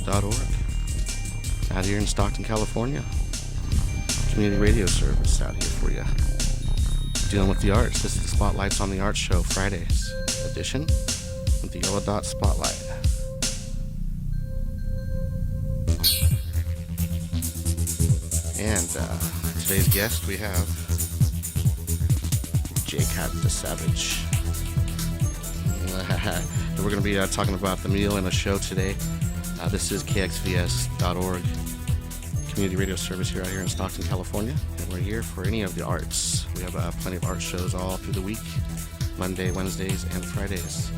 KXVS.org. Out here in Stockton, California. Community radio service out here for you. Dealing with the arts. This is the Spotlights on the Arts Show, Fridays edition with the Yellow Dot Spotlight. And today's guest we have J-Cat the Savage. We're going to be talking about the meal and a show today. This is KXVS.org, community radio service here out here in Stockton, California. And we're here for any of the arts. We have plenty of art shows all through the week, Monday, Wednesdays, and Fridays.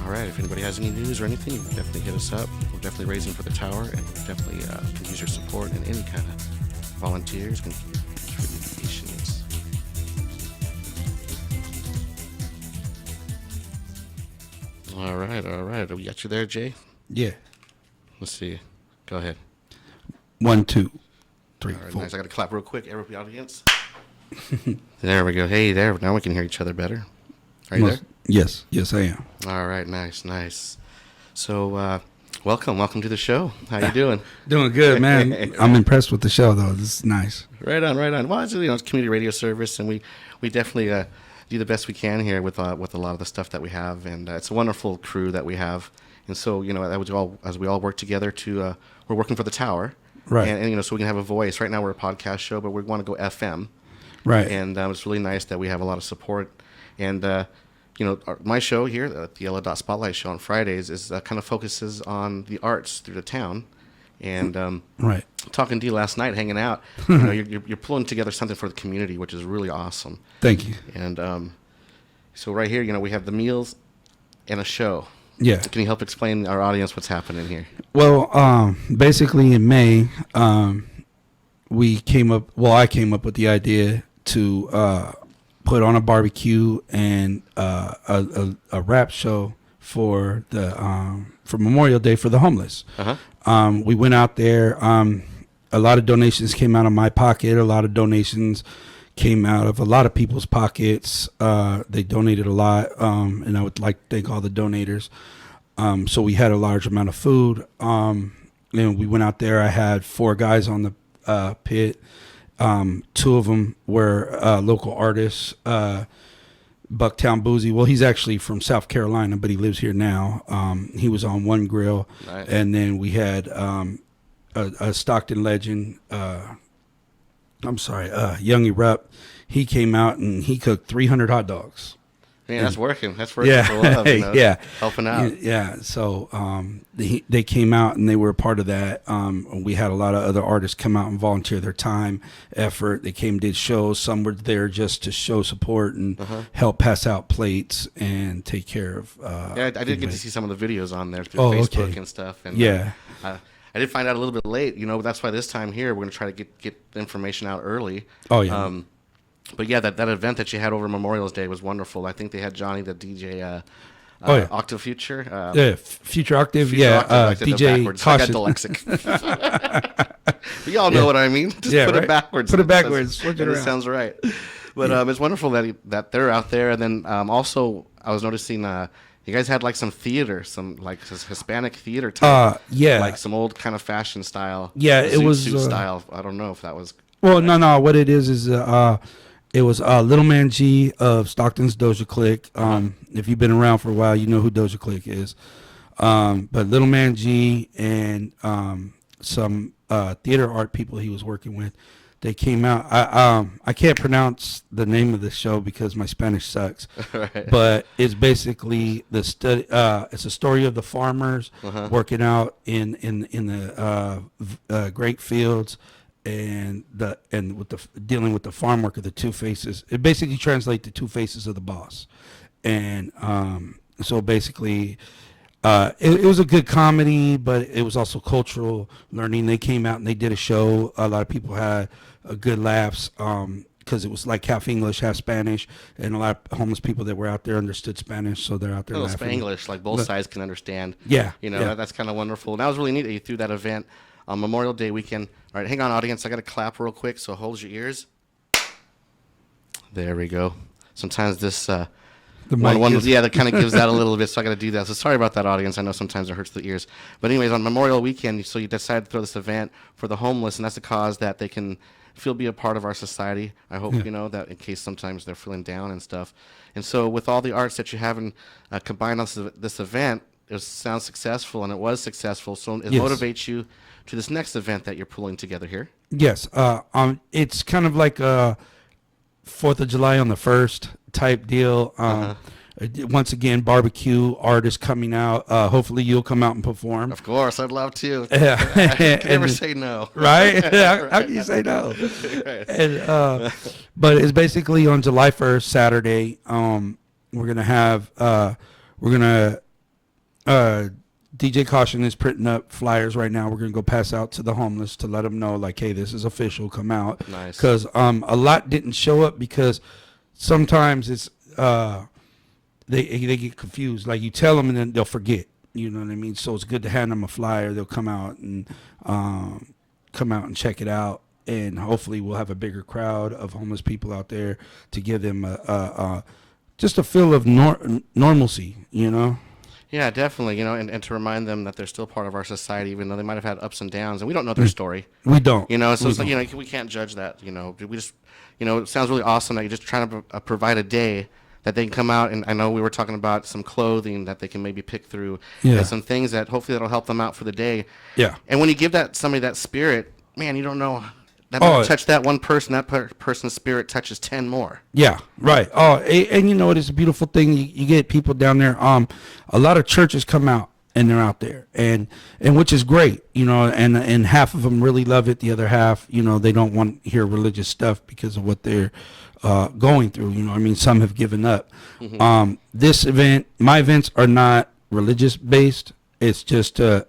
All right, if anybody has any news or anything, you can definitely hit us up. We're definitely raising for the tower, and we definitely can use your support in any kind of volunteers, contributions. All right. We got you there, Jay? Yeah. Let's see. Go ahead. 1, 2, 3, All right, 4. nice. I got to clap real quick, everybody, audience. There we go. Hey, there. Now we can hear each other better. Are you there? Yes, I am. All right, nice. So, welcome to the show. How you doing? Doing good, man. I'm impressed with the show, though. This is nice. Right on. Well, it's it's community radio service, and we definitely do the best we can here with a lot of the stuff that we have, and it's a wonderful crew that we have. And so, as we all work together to, we're working for the tower, right? And so we can have a voice. Right now, we're a podcast show, but we want to go FM, right? And it's really nice that we have a lot of support, and my show here, the Yellow Dot Spotlight Show on Fridays, is kind of focuses on the arts through the town. And right, talking to you last night, hanging out, you're pulling together something for the community, which is really awesome. Thank you. And so right here, we have the meals and a show. Yeah. Can you help explain our audience what's happening here? Well, basically in May, I came up with the idea to put on a barbecue and a rap show for Memorial Day for the homeless. Uh-huh. We went out there. A lot of donations came out of my pocket. A lot of donations came out of a lot of people's pockets. They donated a lot, and I would like to thank all the donators. So we had a large amount of food. And we went out there. I had 4 guys on the pit. 2 of them were local artists. Bucktown Boozy. Well, he's actually from South Carolina, but he lives here now. He was on one grill. Nice. And then we had a Stockton legend. Young Erupt. He came out and he cooked 300 hot dogs. Man, that's working. That's working Yeah, for love, yeah, helping out. Yeah. So they came out and they were a part of that. We had a lot of other artists come out and volunteer their time, effort. They came, did shows. Some were there just to show support and help pass out plates and take care of. Yeah, I did get to see some of the videos on there through Facebook and stuff. And yeah. I did find out a little bit late. That's why this time here we're going to try to get the information out early. Oh yeah. But yeah, that event that you had over Memorial's Day was wonderful. I think they had Johnny, the DJ, Octave Future. Future Octave. Future Octave, DJ Caution. Caution. I got dyslexic. But y'all know what I mean. Just put right? it backwards. Put it backwards. Switch it around. It sounds right. But it's wonderful that they're out there. And then also I was noticing you guys had like some theater, some like Hispanic theater type. Yeah. Like some old kind of fashion style. Yeah, it was suit style. I don't know if that was. Well, no. What it is it was Little Man G of Stockton's Doja Click. If you've been around for a while, you know who Doja Click is. But Little Man G and some theater art people he was working with, they came out. I can't pronounce the name of the show because my Spanish sucks. Right. But it's basically the study. It's a story of the farmers working out in the grape fields. And dealing with the farm worker, the two faces. It basically translates the two faces of the boss, and so basically, it was a good comedy, but it was also cultural learning. They came out and they did a show. A lot of people had a good laughs because it was like half English, half Spanish, and a lot of homeless people that were out there understood Spanish, so they're out there laughing. Spanglish, like both sides can understand. Yeah, that's kind of wonderful. And that was really neat that you threw that event on Memorial Day weekend. All right, hang on, audience. I got to clap real quick, so hold your ears. There we go. Sometimes this The mic is- yeah, that kind of gives that a little bit. So I got to do that. So sorry about that, audience. I know sometimes it hurts the ears. But anyways, on Memorial Weekend, so you decided to throw this event for the homeless, and that's a cause that they can feel be a part of our society. I hope that in case sometimes they're feeling down and stuff. And so with all the arts that you have in combined on this event, it sounds successful, and it was successful. So it motivates you to this next event that you're pulling together here. Yes. It's kind of like a 4th of July on the 1st type deal. Once again, barbecue, artists coming out. Hopefully you'll come out and perform. Of course, I'd love to. Yeah. I can never say no. Right? How can you say no? And, but it's basically on July 1st, Saturday. We're going to have, DJ Caution is printing up flyers right now. We're going to go pass out to the homeless to let them know, like, hey, this is official. Come out. Nice. Because a lot didn't show up because sometimes it's they get confused. Like, you tell them and then they'll forget. You know what I mean? So it's good to hand them a flyer. They'll come out and check it out. And hopefully we'll have a bigger crowd of homeless people out there to give them just a feel of normalcy, you know? Yeah, definitely. And to remind them that they're still part of our society, even though they might have had ups and downs, and we don't know their story. We don't. So it's like, we can't judge that. We just, it sounds really awesome that you're just trying to provide a day that they can come out, and I know we were talking about some clothing that they can maybe pick through, and some things that hopefully that'll help them out for the day. Yeah. And when you give somebody that spirit, man, you don't know. That might touch that one person. That person's spirit touches 10 more. Yeah, right. Oh, and you know what? It's a beautiful thing. You get people down there. A lot of churches come out and they're out there, and which is great. And half of them really love it. The other half, they don't want to hear religious stuff because of what they're going through. I mean, some have given up. Mm-hmm. This event, my events are not religious based. It's just a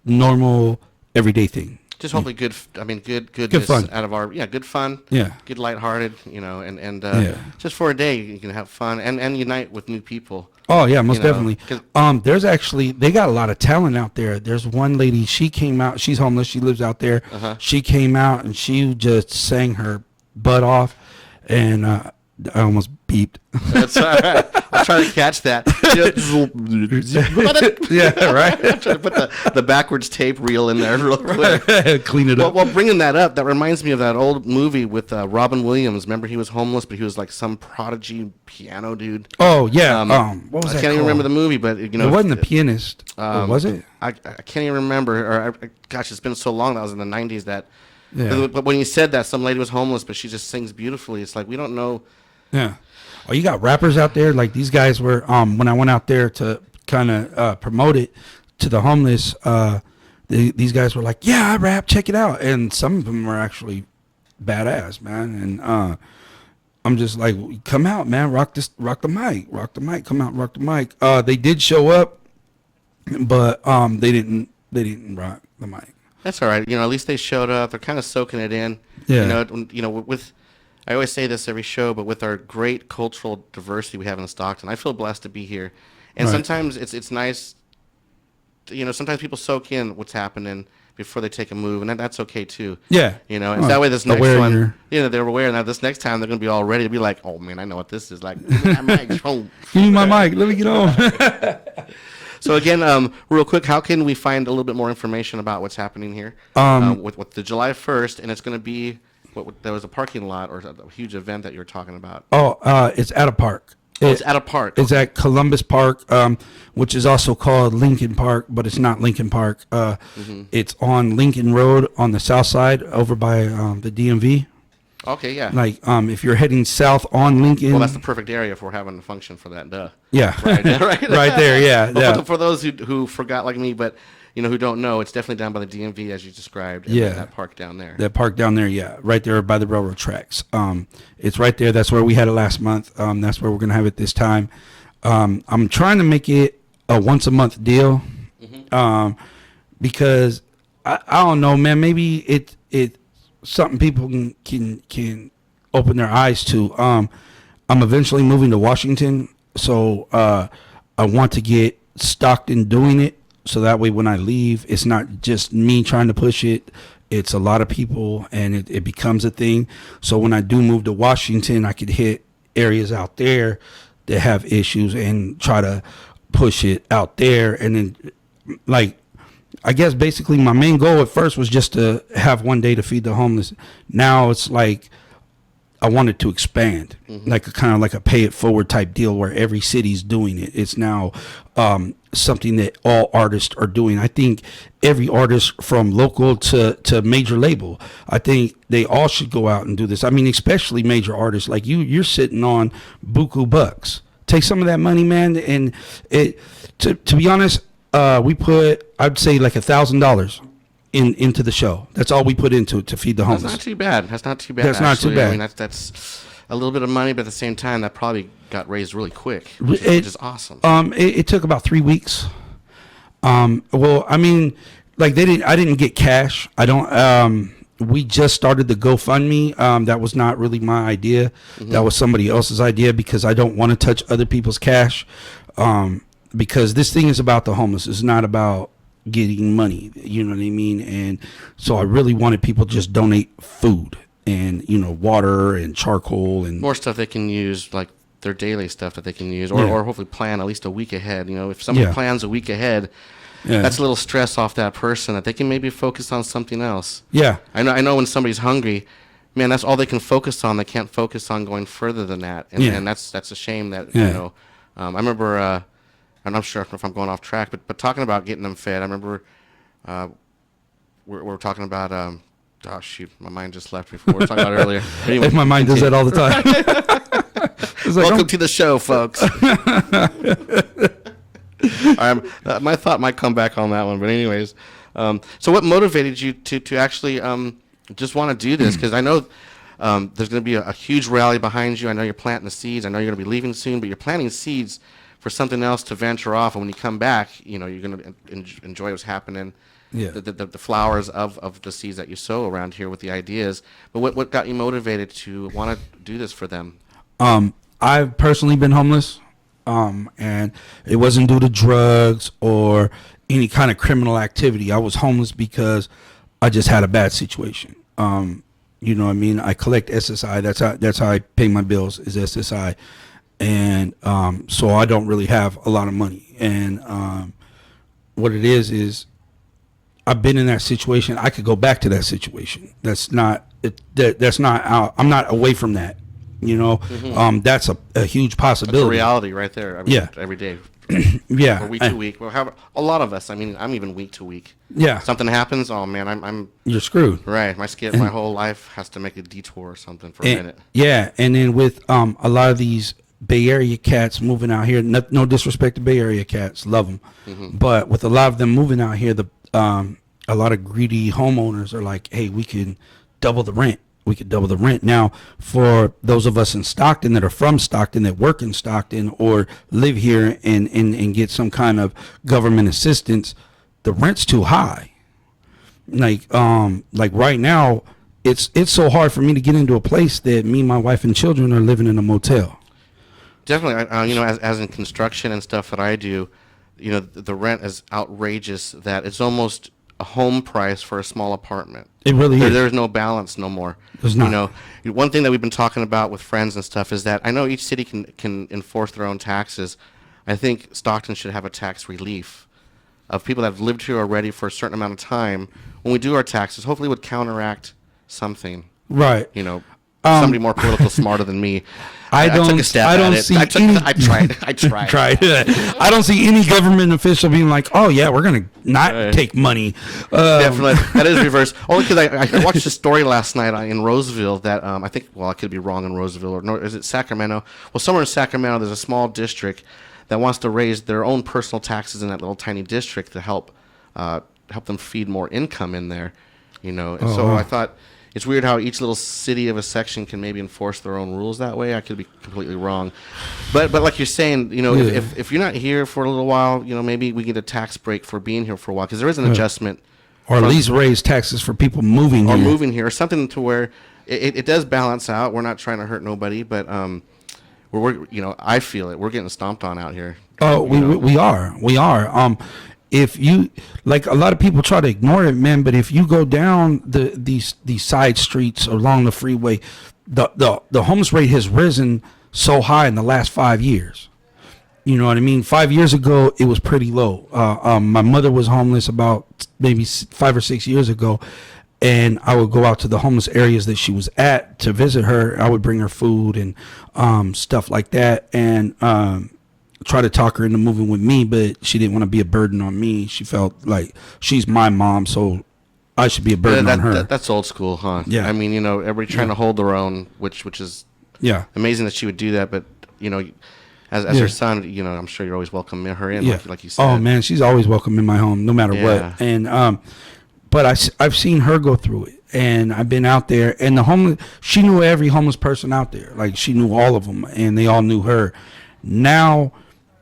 normal everyday thing. Just hopefully goodness fun. Out of our good fun, good lighthearted, and just for a day you can have fun and unite with new people. Oh yeah, most definitely. There's actually they got a lot of talent out there. There's one lady, she came out. She's homeless. She lives out there. She came out and she just sang her butt off, and I almost beeped. That's all right. I'll try to catch that. Yeah, right. I'm trying to put the backwards tape reel in there real quick. Clean it up. Well, bringing that up, that reminds me of that old movie with Robin Williams. Remember, he was homeless, but he was like some prodigy piano dude. Oh yeah. What was that? I can't even remember the movie, but it wasn't The Pianist. Was it? I can't even remember. Gosh, it's been so long. That was in the 90s. But when you said that some lady was homeless, but she just sings beautifully. It's like we don't know. Yeah. Oh, you got rappers out there like these guys were. When I went out there to kind of promote it to the homeless, these guys were like, "Yeah, I rap. Check it out." And some of them were actually badass, man. And I'm just like, "Come out, man. Rock the mic. Come out, rock the mic." They did show up, but they didn't rock the mic. That's all right. At least they showed up. They're kind of soaking it in. Yeah. With I always say this every show, but with our great cultural diversity we have in Stockton, I feel blessed to be here. And sometimes it's nice, sometimes people soak in what's happening before they take a move, and that's okay too. Yeah. And that way this next one, they're aware. Now this next time they're going to be all ready to be like, oh man, I know what this is like. Give me my mic. Give me my mic. Let me get on. So again, real quick, how can we find a little bit more information about what's happening here with the July 1st, and it's going to be... there was a parking lot or a huge event that you were talking about. Oh, it's at a park. It's at a park. It's at Columbus Park, which is also called Lincoln Park, but it's not Lincoln Park. It's on Lincoln Road on the south side over by the DMV. Okay, yeah. Like if you're heading south on Lincoln. Well, that's the perfect area for having a function for that. Duh. Yeah. Right there, yeah. But for those who forgot like me, but... who don't know, it's definitely down by the DMV as you described. That park down there. That park down there, yeah. Right there by the railroad tracks. It's right there. That's where we had it last month. That's where we're going to have it this time. I'm trying to make it a once a month deal. Because I don't know, man, maybe it something people can open their eyes to. I'm eventually moving to Washington, so I want to get Stockton doing it. So that way when I leave, it's not just me trying to push it. It's a lot of people, and it becomes a thing. So when I do move to Washington, I could hit areas out there that have issues and try to push it out there. And then, like, I guess basically my main goal at first was just to have one day to feed the homeless. Now it's like I wanted to expand, like a kind of like a pay it forward type deal where every city's doing it. It's now something that all artists are doing. I think every artist from local to major label, I think they all should go out and do this. I mean, especially major artists like you're sitting on buku bucks. Take some of that money, man. And it, to be honest, we put, I'd say like $1,000 into the show. That's all we put into it to feed the homeless. That's not too bad. That's not too bad. That's not too bad. I mean, that's a little bit of money, but at the same time, that probably got raised really quick, which is awesome. It took about 3 weeks. Well, I mean, like I didn't get cash. I don't. We just started the GoFundMe. That was not really my idea. That was somebody else's idea because I don't want to touch other people's cash. Because this thing is about the homeless. It's not about getting money. You know what I mean? And so I really wanted people to just donate food and, water and charcoal and more stuff they can use, like their daily stuff that they can use, or hopefully plan at least a week ahead. If somebody plans a week ahead, that's a little stress off that person that they can maybe focus on something else. Yeah. I know when somebody's hungry, man, that's all they can focus on. They can't focus on going further than that. And that's a shame that, I remember, I'm not sure if I'm going off track, but talking about getting them fed, I remember we're talking about, oh, shoot, my mind just left me from what we were talking about earlier. Anyway, my mind does that all the time. Welcome to the show, folks. My thought might come back on that one, but anyways. So what motivated you to actually just want to do this? Because I know there's going to be a huge rally behind you. I know you're planting the seeds. I know you're going to be leaving soon, but you're planting seeds for something else to venture off. And when you come back, you're going to enjoy what's happening. Yeah. The flowers of the seeds that you sow around here with the ideas. But what got you motivated to want to do this for them? I've personally been homeless, and it wasn't due to drugs or any kind of criminal activity. I was homeless because I just had a bad situation. You know what I mean? I collect SSI. That's how I pay my bills is SSI. And so I don't really have a lot of money. And what it is I've been in that situation. I could go back to that situation. That's not out. I'm not away from that. That's a huge possibility. That's a reality right there. I mean, every day. Yeah. Or week to week. Well, a lot of us. I mean, I'm even week to week. Yeah. Something happens. Oh man, you're screwed. Right. My whole life has to make a detour or something for a minute. Yeah. And then with a lot of these Bay Area cats moving out here, no disrespect to Bay Area cats, love them, but with a lot of them moving out here, a lot of greedy homeowners are like, hey, we can double the rent. We could double the rent. Now, for those of us in Stockton that are from Stockton, that work in Stockton or live here and get some kind of government assistance, the rent's too high. Like right now, it's so hard for me to get into a place that me, my wife, and children are living in a motel. Definitely, as in construction and stuff that I do, the rent is outrageous that it's almost a home price for a small apartment. It really is. There's no balance no more. There's not. One thing that we've been talking about with friends and stuff is that I know each city can enforce their own taxes. I think Stockton should have a tax relief of people that have lived here already for a certain amount of time. When we do our taxes, hopefully it would counteract something. Right. Somebody more political smarter than me. I took a stab at it. I tried. I don't see any government official being like, "Oh yeah, we're gonna not take money." Definitely, that is reverse. Only because I watched a story last night in Roseville that I think. Well, I could be wrong in Roseville or is it Sacramento? Well, somewhere in Sacramento, there's a small district that wants to raise their own personal taxes in that little tiny district to help them feed more income in there. And so I thought. It's weird how each little city of a section can maybe enforce their own rules that way. I could be completely wrong. But like you're saying, if you're not here for a little while, maybe we get a tax break for being here for a while because there is an adjustment. Or at least raise taxes for people moving here. Or moving here, or something to where it does balance out. We're not trying to hurt nobody, but I feel it. We're getting stomped on out here. Oh, we are. If you, like, a lot of people try to ignore it, man, but if you go down these side streets along the freeway, the homeless rate has risen so high in the last 5 years. You know what I mean? 5 years ago, it was pretty low. My mother was homeless about maybe 5 or 6 years ago, and I would go out to the homeless areas that she was at to visit her. I would bring her food and stuff like that, and try to talk her into moving with me, but she didn't want to be a burden on me. She felt like she's my mom, so I should be a burden on her. That's old school, huh? Yeah. I mean, everybody trying to hold their own, which is amazing that she would do that, but, as her son, I'm sure you're always welcoming her in, like you said. Oh, man, she's always welcome in my home, no matter what. And but I've seen her go through it, and I've been out there, and she knew every homeless person out there. Like, she knew all of them, and they all knew her. Now,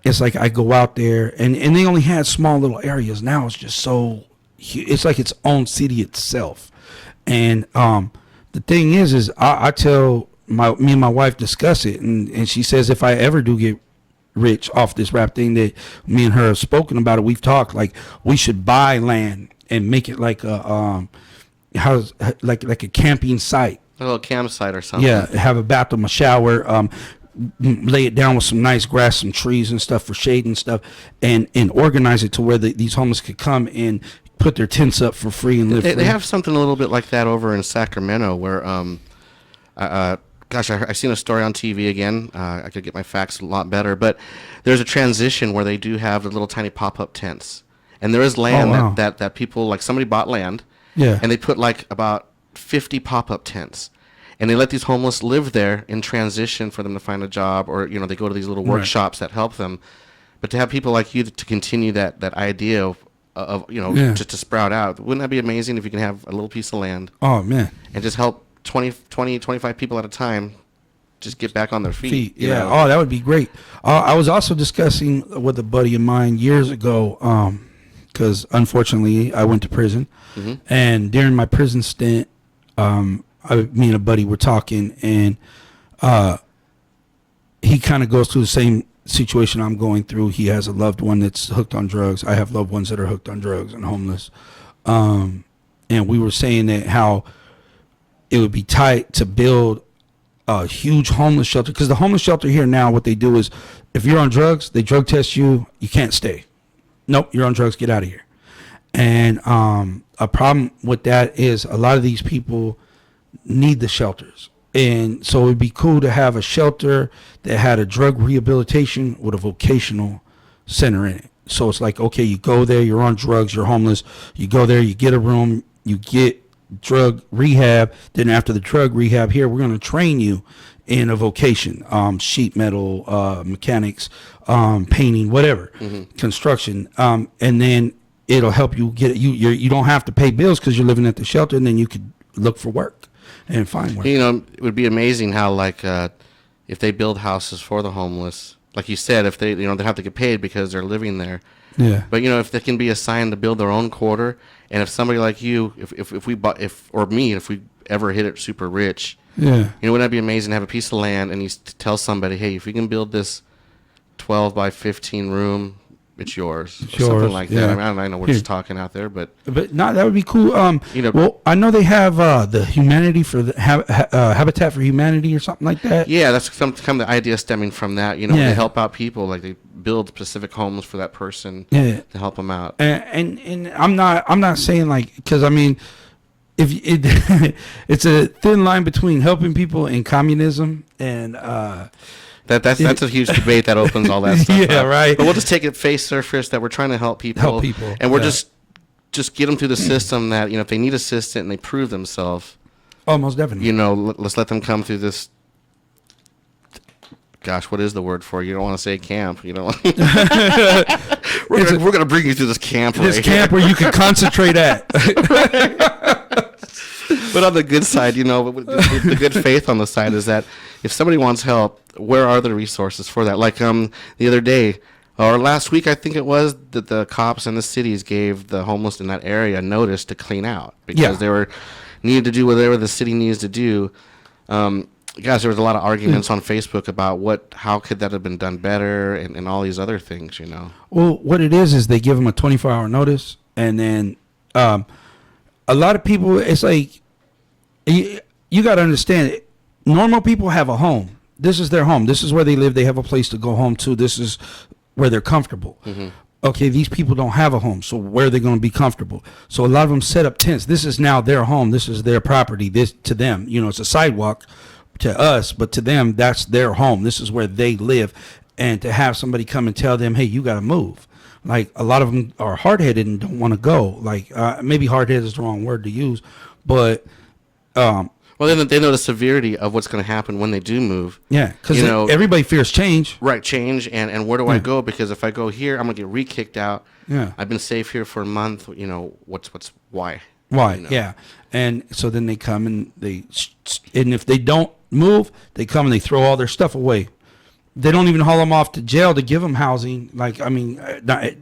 it's like I go out there, and they only had small little areas. Now it's just so, it's like its own city itself. And the thing is I tell me and my wife discuss it, and she says if I ever do get rich off this rap thing, that me and her have spoken about it, we've talked, like we should buy land and make it like a like a camping site, a little campsite or something. Yeah, have a bathroom, a shower, lay it down with some nice grass, some trees and stuff for shade and stuff, and organize it to where these homeless could come and put their tents up for free and live free. They have something a little bit like that over in Sacramento where I seen a story on TV again. I could get my facts a lot better, but there's a transition where they do have the little tiny pop-up tents, and there is land that people, like, somebody bought land, and they put like about 50 pop-up tents, and they let these homeless live there in transition for them to find a job, or they go to these little workshops that help them. But to have people like you to continue that idea of just to sprout out, wouldn't that be amazing if you can have a little piece of land? Oh, man. And just help 20, 25 people at a time just get back on their feet. Yeah. Oh, that would be great. I was also discussing with a buddy of mine years ago, because unfortunately I went to prison, and during my prison stint, me and a buddy were talking, and he kind of goes through the same situation I'm going through. He has a loved one that's hooked on drugs. I have loved ones that are hooked on drugs and homeless. And we were saying that how it would be tight to build a huge homeless shelter, because the homeless shelter here now, what they do is if you're on drugs, they drug test you, you can't stay. Nope, you're on drugs, get out of here. And a problem with that is a lot of these people need the shelters. And so it'd be cool to have a shelter that had a drug rehabilitation with a vocational center in it. So it's like, okay, you go there, you're on drugs, you're homeless, you go there, you get a room, you get drug rehab. Then after the drug rehab, here we're going to train you in a vocation, sheet metal, mechanics, painting, whatever, construction, and then it'll help you get it. You don't have to pay bills because you're living at the shelter, and then you could look for work and find work. It would be amazing how, like, if they build houses for the homeless, like you said, if they they have to get paid because they're living there. Yeah. But if they can be assigned to build their own quarter, and if somebody like you, if we ever hit it super rich, wouldn't that be amazing to have a piece of land and you tell somebody, hey, if you can build this 12 by 15 room, it's yours. Something like that. I mean, I know we're just talking out there, but no, that would be cool. Well, I know they have the Humanity for the Habitat for Humanity or something like that. Yeah, that's kind of the idea stemming from that. They help out people, like they build specific homes for that person to help them out. And I'm not saying, like, because I mean, if it's a thin line between helping people and communism and. That's a huge debate that opens all that stuff up. Right. But we'll just take it face surface that we're trying to help people. And we're just get them through the system that, if they need assistance and they prove themselves. Oh, most definitely. Let's let them come through this. Gosh, what is the word for it? You don't want to say camp. We're going to bring you through this camp. This camp where you can concentrate at. But on the good side, the good faith on the side is that if somebody wants help, where are the resources for that? Like the other day, or last week, I think it was, that the cops in the cities gave the homeless in that area notice to clean out because they needed to do whatever the city needs to do. Guys, there was a lot of arguments on Facebook about how could that have been done better and all these other things, Well, what it is they give them a 24-hour notice, and then a lot of people, it's like, you got to understand, normal people have a home. this is their home. This is where they live. They have a place to go home to. This is where they're comfortable. Okay, these people don't have a home, so where are they going to be comfortable? So a lot of them set up tents. This is now their home. This is their property. This to them, it's a sidewalk to us, but to them, that's their home. This is where they live. And to have somebody come and tell them, hey, you got to move. Like, a lot of them are hard-headed and don't want to go. Like, maybe hard-headed is the wrong word to use, but well, then they know the severity of what's going to happen when they do move. Yeah, because everybody fears change. Right, change, and where do I go? Because if I go here, I'm going to get re-kicked out. Yeah. I've been safe here for a month. Why? Why, yeah. And so then they come and and if they don't move, they come and they throw all their stuff away. They don't even haul them off to jail to give them housing. Like, I mean,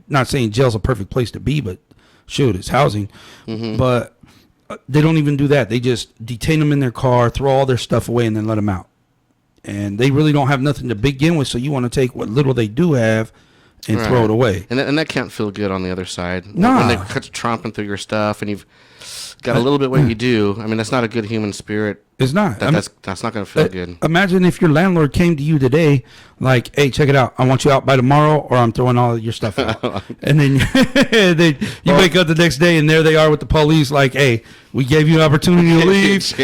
not saying jail's a perfect place to be, but shoot, it's housing. But they don't even do that. They just detain them in their car, throw all their stuff away, and then let them out. And they really don't have nothing to begin with, so you want to take what little they do have and throw it away. And that can't feel good on the other side. No. When they cut tromping through your stuff and you've got a little bit what you do. I mean, that's not a good human spirit. It's not. That's not going to feel good. Imagine if your landlord came to you today, like, hey, check it out. I want you out by tomorrow, or I'm throwing all of your stuff out. And then you wake up the next day, and there they are with the police, like, hey, we gave you an opportunity to leave.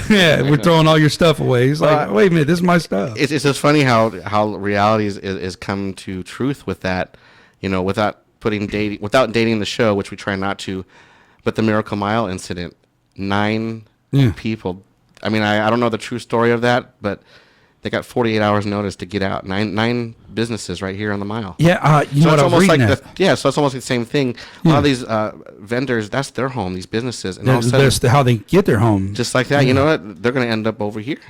Yeah, we're throwing all your stuff away. It's like, wait a minute, this is my stuff. It's just funny how reality is come to truth with that, without dating the show, which we try not to. But the Miracle Mile incident, 9 people. I mean, I don't know the true story of that, but they got 48 hours notice to get out. Nine businesses right here on the mile. Yeah, so it's almost like so it's almost the same thing. A lot of these vendors, that's their home. These businesses, and that's how they get their home. Just like that, you know what? They're going to end up over here.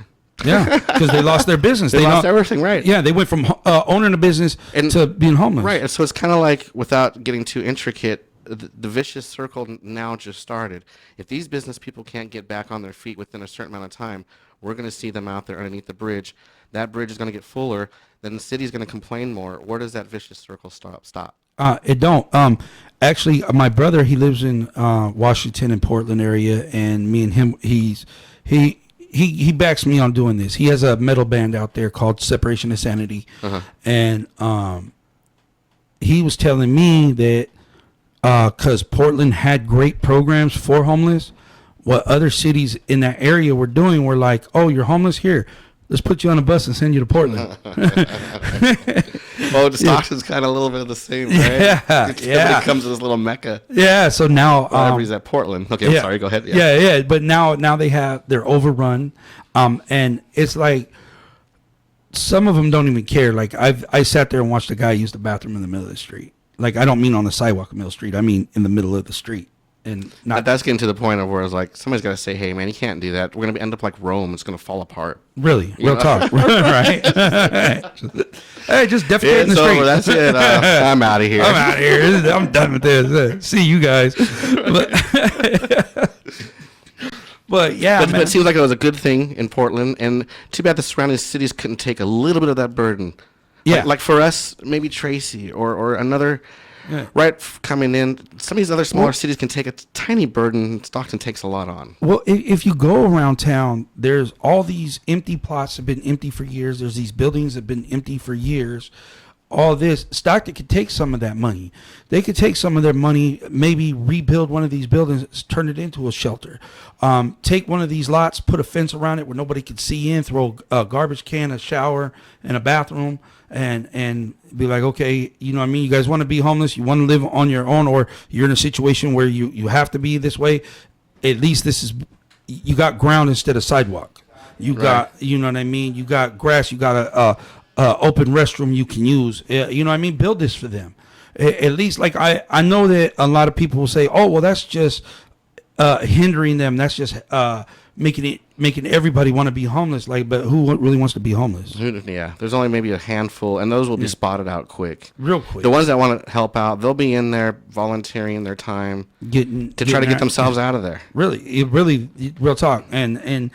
Yeah, because they lost their business. They lost everything, right? Yeah, they went from owning a business to being homeless. Right, and so it's kind of like, without getting too intricate, the vicious circle now just started. If these business people can't get back on their feet within a certain amount of time, we're going to see them out there underneath the bridge. That bridge is going to get fuller. Then the city's going to complain more. Where does that vicious circle stop? It don't. Actually, my brother, he lives in Washington and Portland area, and me and him, he backs me on doing this. He has a metal band out there called Separation of Sanity, and he was telling me that because Portland had great programs for homeless, what other cities in that area were doing were like, oh, you're homeless? Here, let's put you on a bus and send you to Portland. Well, Stockton's kind of a little bit of the same, right? It comes to this little mecca. Yeah, so now everybody's at Portland. Okay, I'm sorry, go ahead. Yeah, but now they're overrun, and it's like some of them don't even care. Like I sat there and watched a guy use the bathroom in the middle of the street. Like, I don't mean on the sidewalk in Mill Street. I mean in the middle of the street. And that's getting to the point of where it's like, somebody's got to say, hey, man, you can't do that. We're going to end up like Rome. It's going to fall apart. Really? Real talk. Right? Hey, just defecate in the street. That's it. I'm out of here. I'm done with this. See you guys. But yeah, but it seems like it was a good thing in Portland. And too bad the surrounding cities couldn't take a little bit of that burden. Yeah, like for us, maybe Tracy or another, coming in. Some of these other smaller cities can take a tiny burden. Stockton takes a lot on. Well, if you go around town, there's all these empty plots have been empty for years. There's these buildings that have been empty for years. All this, Stockton could take some of that money. They could take some of their money, maybe rebuild one of these buildings, turn it into a shelter. Take one of these lots, put a fence around it where nobody could see in, throw a garbage can, a shower, and a bathroom. And be like, okay, you know what I mean? You guys want to be homeless? You want to live on your own, or you're in a situation where you have to be this way? At least you got ground instead of sidewalk. You got, you know what I mean? You got grass. You got a open restroom you can use. You know what I mean? Build this for them. At least, like, I know that a lot of people will say, oh, well, that's just hindering them. That's just making everybody want to be homeless. Like, but who really wants to be homeless? Yeah, there's only maybe a handful, and those will be spotted out real quick. The ones that want to help out, they'll be in there volunteering their time to try to get themselves out of there. Really, real talk. And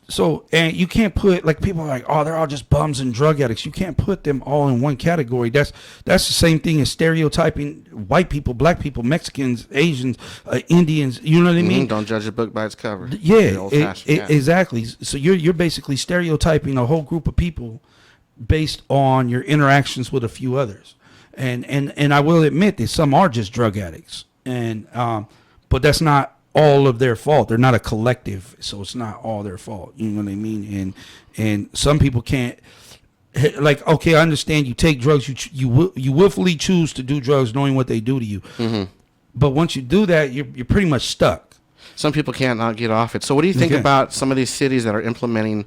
So, and you can't put, like, people are like, oh, they're all just bums and drug addicts. You can't put them all in one category. That's the same thing as stereotyping white people, black people, Mexicans, Asians, Indians. You know what I mean? Don't judge a book by its cover. Yeah, exactly. So you're basically stereotyping a whole group of people based on your interactions with a few others. And I will admit that some are just drug addicts, and but that's not all of their fault. They're not a collective, so it's not all their fault. You know what I mean? And some people can't. Like, okay, I understand you take drugs, you willfully choose to do drugs, knowing what they do to you. Mm-hmm. But once you do that, you're pretty much stuck. Some people can't not get off it. So what do you think about some of these cities that are implementing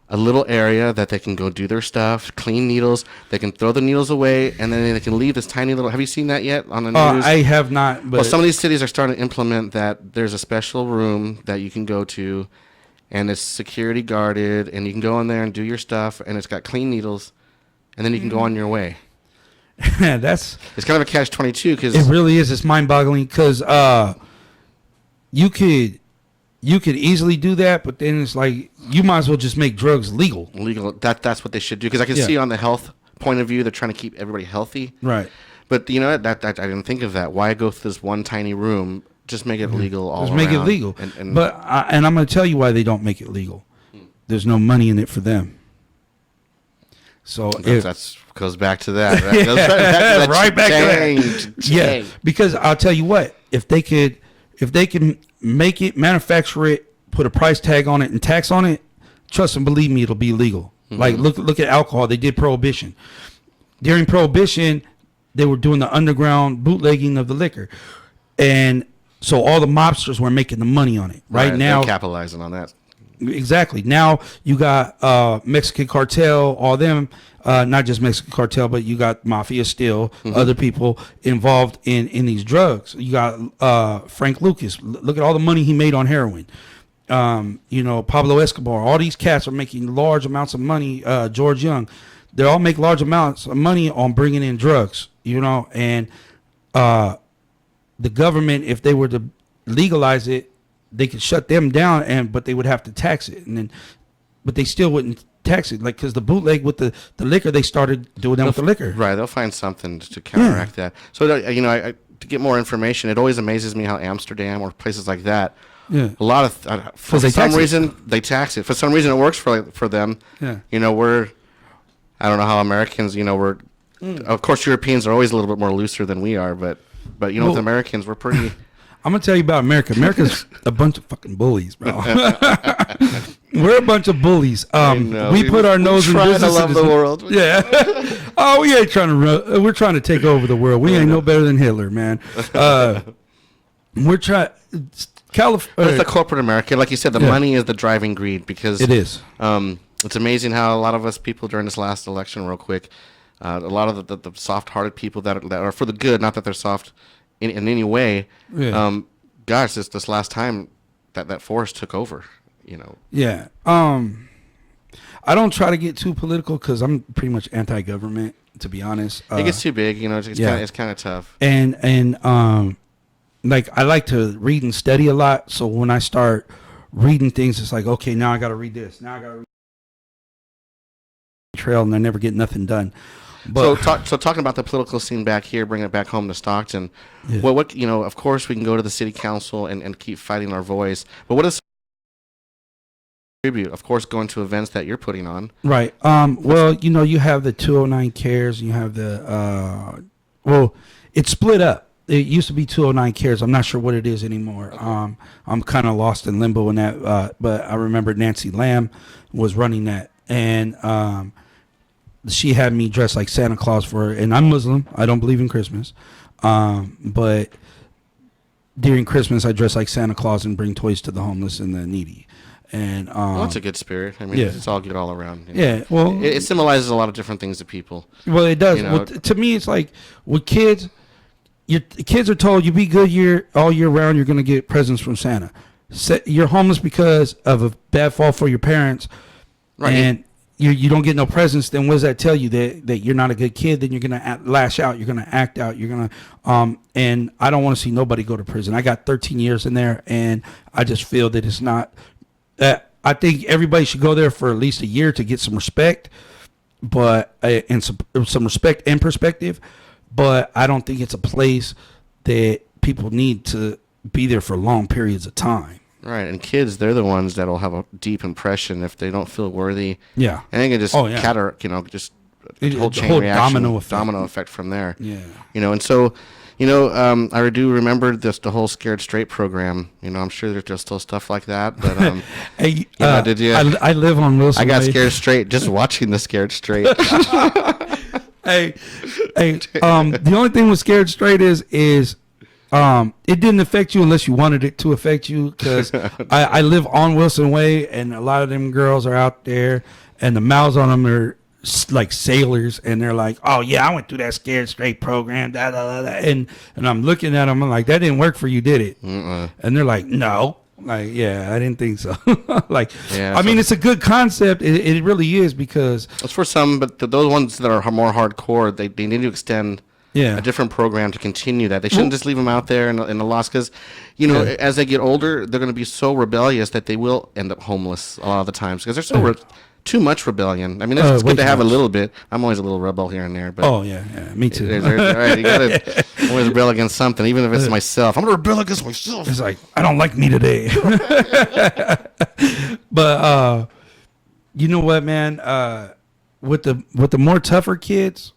a little area that they can go do their stuff, clean needles, they can throw the needles away, and then they can leave this tiny little... Have you seen that yet on the news? I have not. But well, some of these cities are starting to implement that there's a special room that you can go to, and it's security guarded, and you can go in there and do your stuff, and it's got clean needles, and then you can go on your way. It's kind of a catch-22 because... It really is. It's mind-boggling because you could easily do that, but then it's like you might as well just make drugs legal. That's what they should do, because I can see on the health point of view they're trying to keep everybody healthy. Right. But you know that I didn't think of that. Why go through this one tiny room? Just make it legal all around. Just make it legal. But I'm going to tell you why they don't make it legal. There's no money in it for them. So that goes back to that. Right? Goes right back to that. Yeah, because I'll tell you what, if they can make it, manufacture it, put a price tag on it and tax on it, trust and believe me, it'll be legal. Mm-hmm. Like look at alcohol. They did prohibition. During prohibition, they were doing the underground bootlegging of the liquor, and so all the mobsters were making the money on it. Right now, they're capitalizing on that. Exactly. Now you got Mexican cartel, all them, not just Mexican cartel, but you got mafia still, other people involved in these drugs. You got Frank Lucas. Look at all the money he made on heroin. Pablo Escobar. All these cats are making large amounts of money. George Young, they all make large amounts of money on bringing in drugs. And the government, if they were to legalize it, they could shut them down, but they would have to tax it, but they still wouldn't tax it, like, because the bootleg with the liquor, they started doing that with the liquor. Right, they'll find something to counteract that. So to get more information, it always amazes me how Amsterdam or places like that, a lot of for some reason they tax it. For some reason, it works for them. Yeah, I don't know how Americans, we're of course Europeans are always a little bit more looser than we are, but with Americans, we're pretty. I'm going to tell you about America. America's a bunch of fucking bullies, bro. We're a bunch of bullies. We put our nose in business. To love the world. Yeah. Oh, we ain't trying to we're trying to take over the world. We ain't no better than Hitler, man. We're trying... It's the corporate America. Like you said, the money is the driving greed, because... It is. It's amazing how a lot of us people during this last election, real quick, a lot of the soft-hearted people that are for the good, not that they're soft... In any way, gosh, this last time that force took over, Yeah. I don't try to get too political because I'm pretty much anti-government, to be honest. It gets too big, it's kind of tough. And like, I like to read and study a lot, so when I start reading things, it's like, okay, now I got to read this. Now I got to read trail, and I never get nothing done. But, so talking about the political scene back here, bringing it back home to Stockton. Yeah. What of course we can go to the city council and keep fighting our voice. But what is tribute? Of course, going to events that you're putting on. Right. Well, you have the 209 Cares. You have the it's split up. It used to be 209 Cares. I'm not sure what it is anymore. Okay. I'm kind of lost in limbo in that. But I remember Nancy Lamb was running that, and she had me dressed like Santa Claus for her, and I'm Muslim. I don't believe in Christmas. But during Christmas, I dress like Santa Claus and bring toys to the homeless and the needy. And that's a good spirit. I mean, it's all good all around. Yeah, well, it symbolizes a lot of different things to people. Well, it does. Well, to me, it's like with kids, your kids are told you be good all year round. You're going to get presents from Santa. You're homeless because of a bad fall for your parents, right? And you don't get no presents, then what does that tell you? That you're not a good kid? Then you're going to lash out. You're going to act out. You're going to, and I don't want to see nobody go to prison. I got 13 years in there, and I just feel that it's not, I think everybody should go there for at least a year to get some respect, but and some respect and perspective. But I don't think it's a place that people need to be there for long periods of time. Right, and kids, they're the ones that'll have a deep impression if they don't feel worthy. Yeah, and they can just just a whole chain reaction, domino effect from there. Yeah, and so, I do remember the whole Scared Straight program. I'm sure there's still stuff like that, but hey, did you? I live on Wilson. I got Way. Scared Straight just watching the Scared Straight. Hey, the only thing with Scared Straight is it didn't affect you unless you wanted it to affect you, because I live on Wilson Way, and a lot of them girls are out there, and the mouths on them are like sailors, and they're like, oh yeah, I went through that Scared Straight program, da, da, da, da. And I'm looking at them, I'm like, that didn't work for you, did it? And they're like, no. Like, yeah, I didn't think so. I mean, it's a good concept. It really is, because it's for some, but those ones that are more hardcore, they need to extend a different program to continue that. They shouldn't just leave them out there in the lost, because, as they get older, they're going to be so rebellious that they will end up homeless a lot of the times, because they're too much rebellion. I mean, it's good to have a little bit. I'm always a little rebel here and there. But me too. Right, you got to always rebel against something, even if it's myself. I'm going to rebel against myself. It's like, I don't like me today. But you know what, man? With the more tougher kids,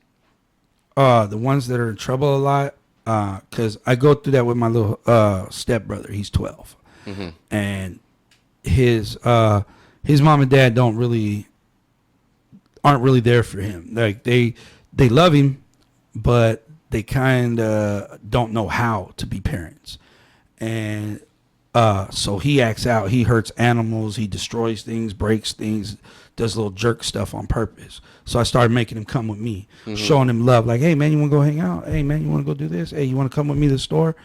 the ones that are in trouble a lot, because I go through that with my little stepbrother. He's 12, and his mom and dad aren't really there for him. Like they love him, but they kind of don't know how to be parents. And so he acts out. He hurts animals. He destroys things, breaks things, does little jerk stuff on purpose. So I started making him come with me, showing him love. Like, hey, man, you want to go hang out? Hey, man, you want to go do this? Hey, you want to come with me to the store?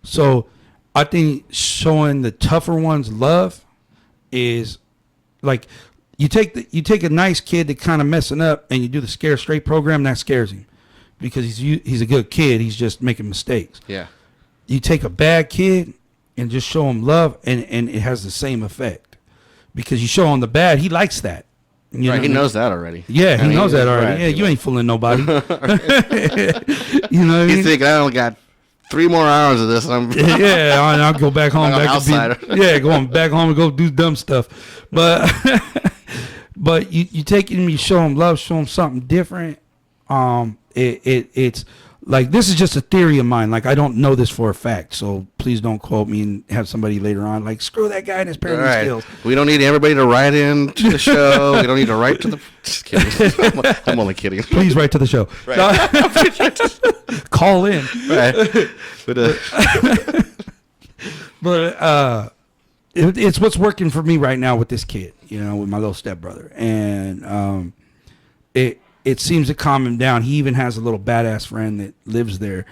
So I think showing the tougher ones love is like, you take a nice kid that kind of messing up, and you do the Scare Straight program, that scares him, because he's a good kid. He's just making mistakes. Yeah. You take a bad kid and just show him love, and it has the same effect, because you show him the bad, he likes that. He knows that already. Yeah, he knows that already. Right. Yeah, you ain't fooling nobody. You know what I mean? He's thinking, I only got 3 more hours of this. I'll go back home. Going back home and go do dumb stuff. But but you take him, you show him love, show him something different. It's like, this is just a theory of mine. Like, I don't know this for a fact, so please don't quote me and have somebody later on like, screw that guy and his parenting skills. We don't need everybody to write in to the show. We don't need to write to the... Just kidding. I'm only kidding. Please write to the show. Right. Call in. Right. But it's what's working for me right now with this kid, with my little stepbrother. And it seems to calm him down. He even has a little badass friend that lives there,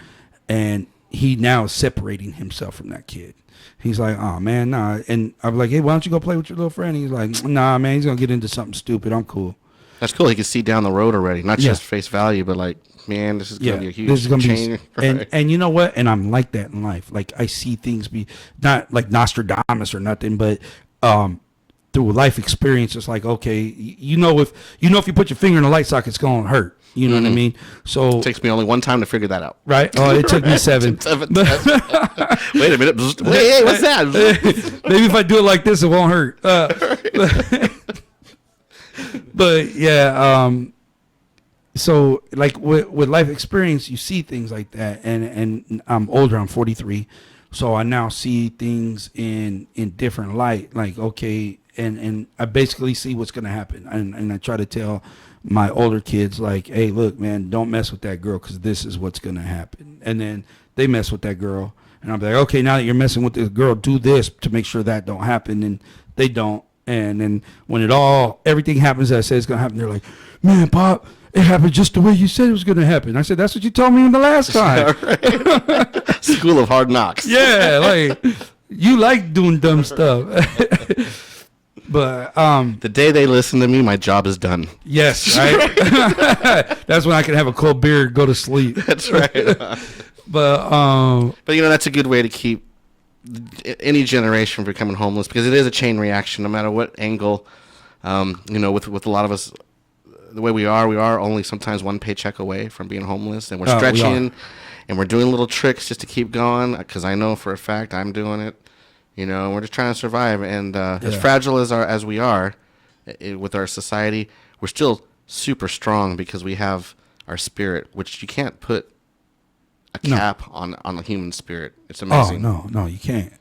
and he now is separating himself from that kid. He's like, oh, man, nah. And I'm like, hey, why don't you go play with your little friend? And he's like, nah, man, he's going to get into something stupid. I'm cool. That's cool. He can see down the road already, not just face value, but like, man, this is going to be a huge change. And you know what? And I'm like that in life. Like, I see things be not like Nostradamus or nothing, but through life experience, it's like, okay, if you put your finger in a light socket, it's going to hurt. You know what I mean? So it takes me only one time to figure that out. Right? Oh, it took me 7. Wait a minute. Wait, what's that? Maybe if I do it like this, it won't hurt. But yeah, so like with life experience, you see things like that, and I'm older. I'm 43, so I now see things in different light. Like, okay, and I basically see what's gonna happen, and I try to tell my older kids, like, hey, look, man, don't mess with that girl, because this is what's gonna happen. And then they mess with that girl, and I'm like, okay, now that you're messing with this girl, do this to make sure that don't happen. And they don't. And then when everything happens that I say it's gonna happen, they're like, man, Pop, it happened just the way you said it was gonna happen. I said, that's what you told me the last time. School of Hard Knocks. Yeah, like, you like doing dumb stuff. But the day they listen to me, my job is done. Yes, right. That's when I can have a cold beer and go to sleep. That's right. But that's a good way to keep any generation becoming homeless, because it is a chain reaction. No matter what angle, with a lot of us, the way we are only sometimes one paycheck away from being homeless, and we're stretching, and we're doing little tricks just to keep going. Because I know for a fact I'm doing it. We're just trying to survive, and as fragile as we are with our society, we're still super strong because we have our spirit, which you can't put a cap on the human spirit. It's amazing. Oh no, you can't.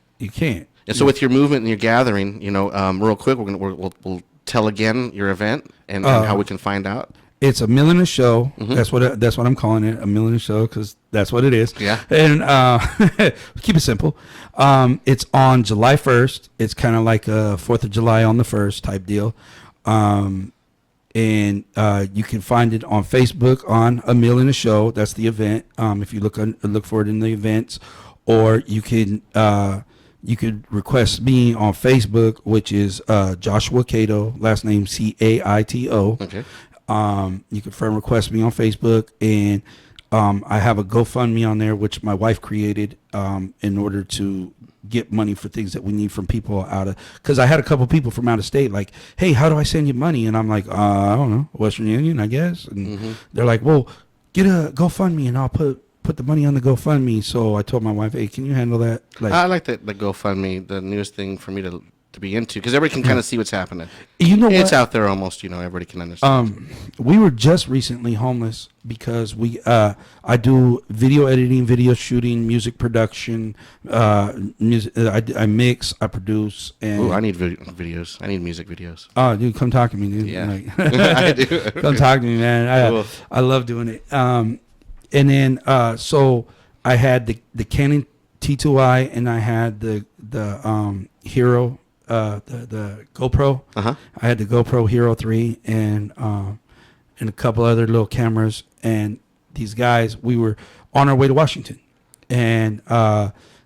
And so with your movement and your gathering, real quick, we'll tell again your event and how we can find out. It's a Mill in a Show. Mm-hmm. That's what I'm calling it, a Mill in a Show, because that's what it is. Yeah. And keep it simple. It's on July 1st. It's kind of like a 4th of July on the 1st type deal. And you can find it on Facebook on a Mill in a Show. That's the event. If you look for it in the events, or you could request me on Facebook, which is Joshua Cato, last name Caito. Okay. You can friend request me on Facebook, and I have a GoFundMe on there, which my wife created in order to get money for things that we need from people because I had a couple people from out of state like, hey, how do I send you money? And I'm like, I don't know, Western Union, I guess. And they're like, well, get a GoFundMe and I'll put the money on the GoFundMe. So I told my wife, hey, can you handle that? I like the GoFundMe, the newest thing for me to be into, because everybody can kind of see what's happening. It's out there almost, everybody can understand. We were just recently homeless because I do video editing, video shooting, music production, music. I mix, I produce, and I need videos. I need music videos. Oh, dude, come talk to me, dude. Yeah, I do. Come talk to me, man. Cool. I love doing it. And then so I had the Canon T2i, and I had the Hero. The GoPro. I had the GoPro Hero 3 and a couple other little cameras. And these guys, we were on our way to Washington, and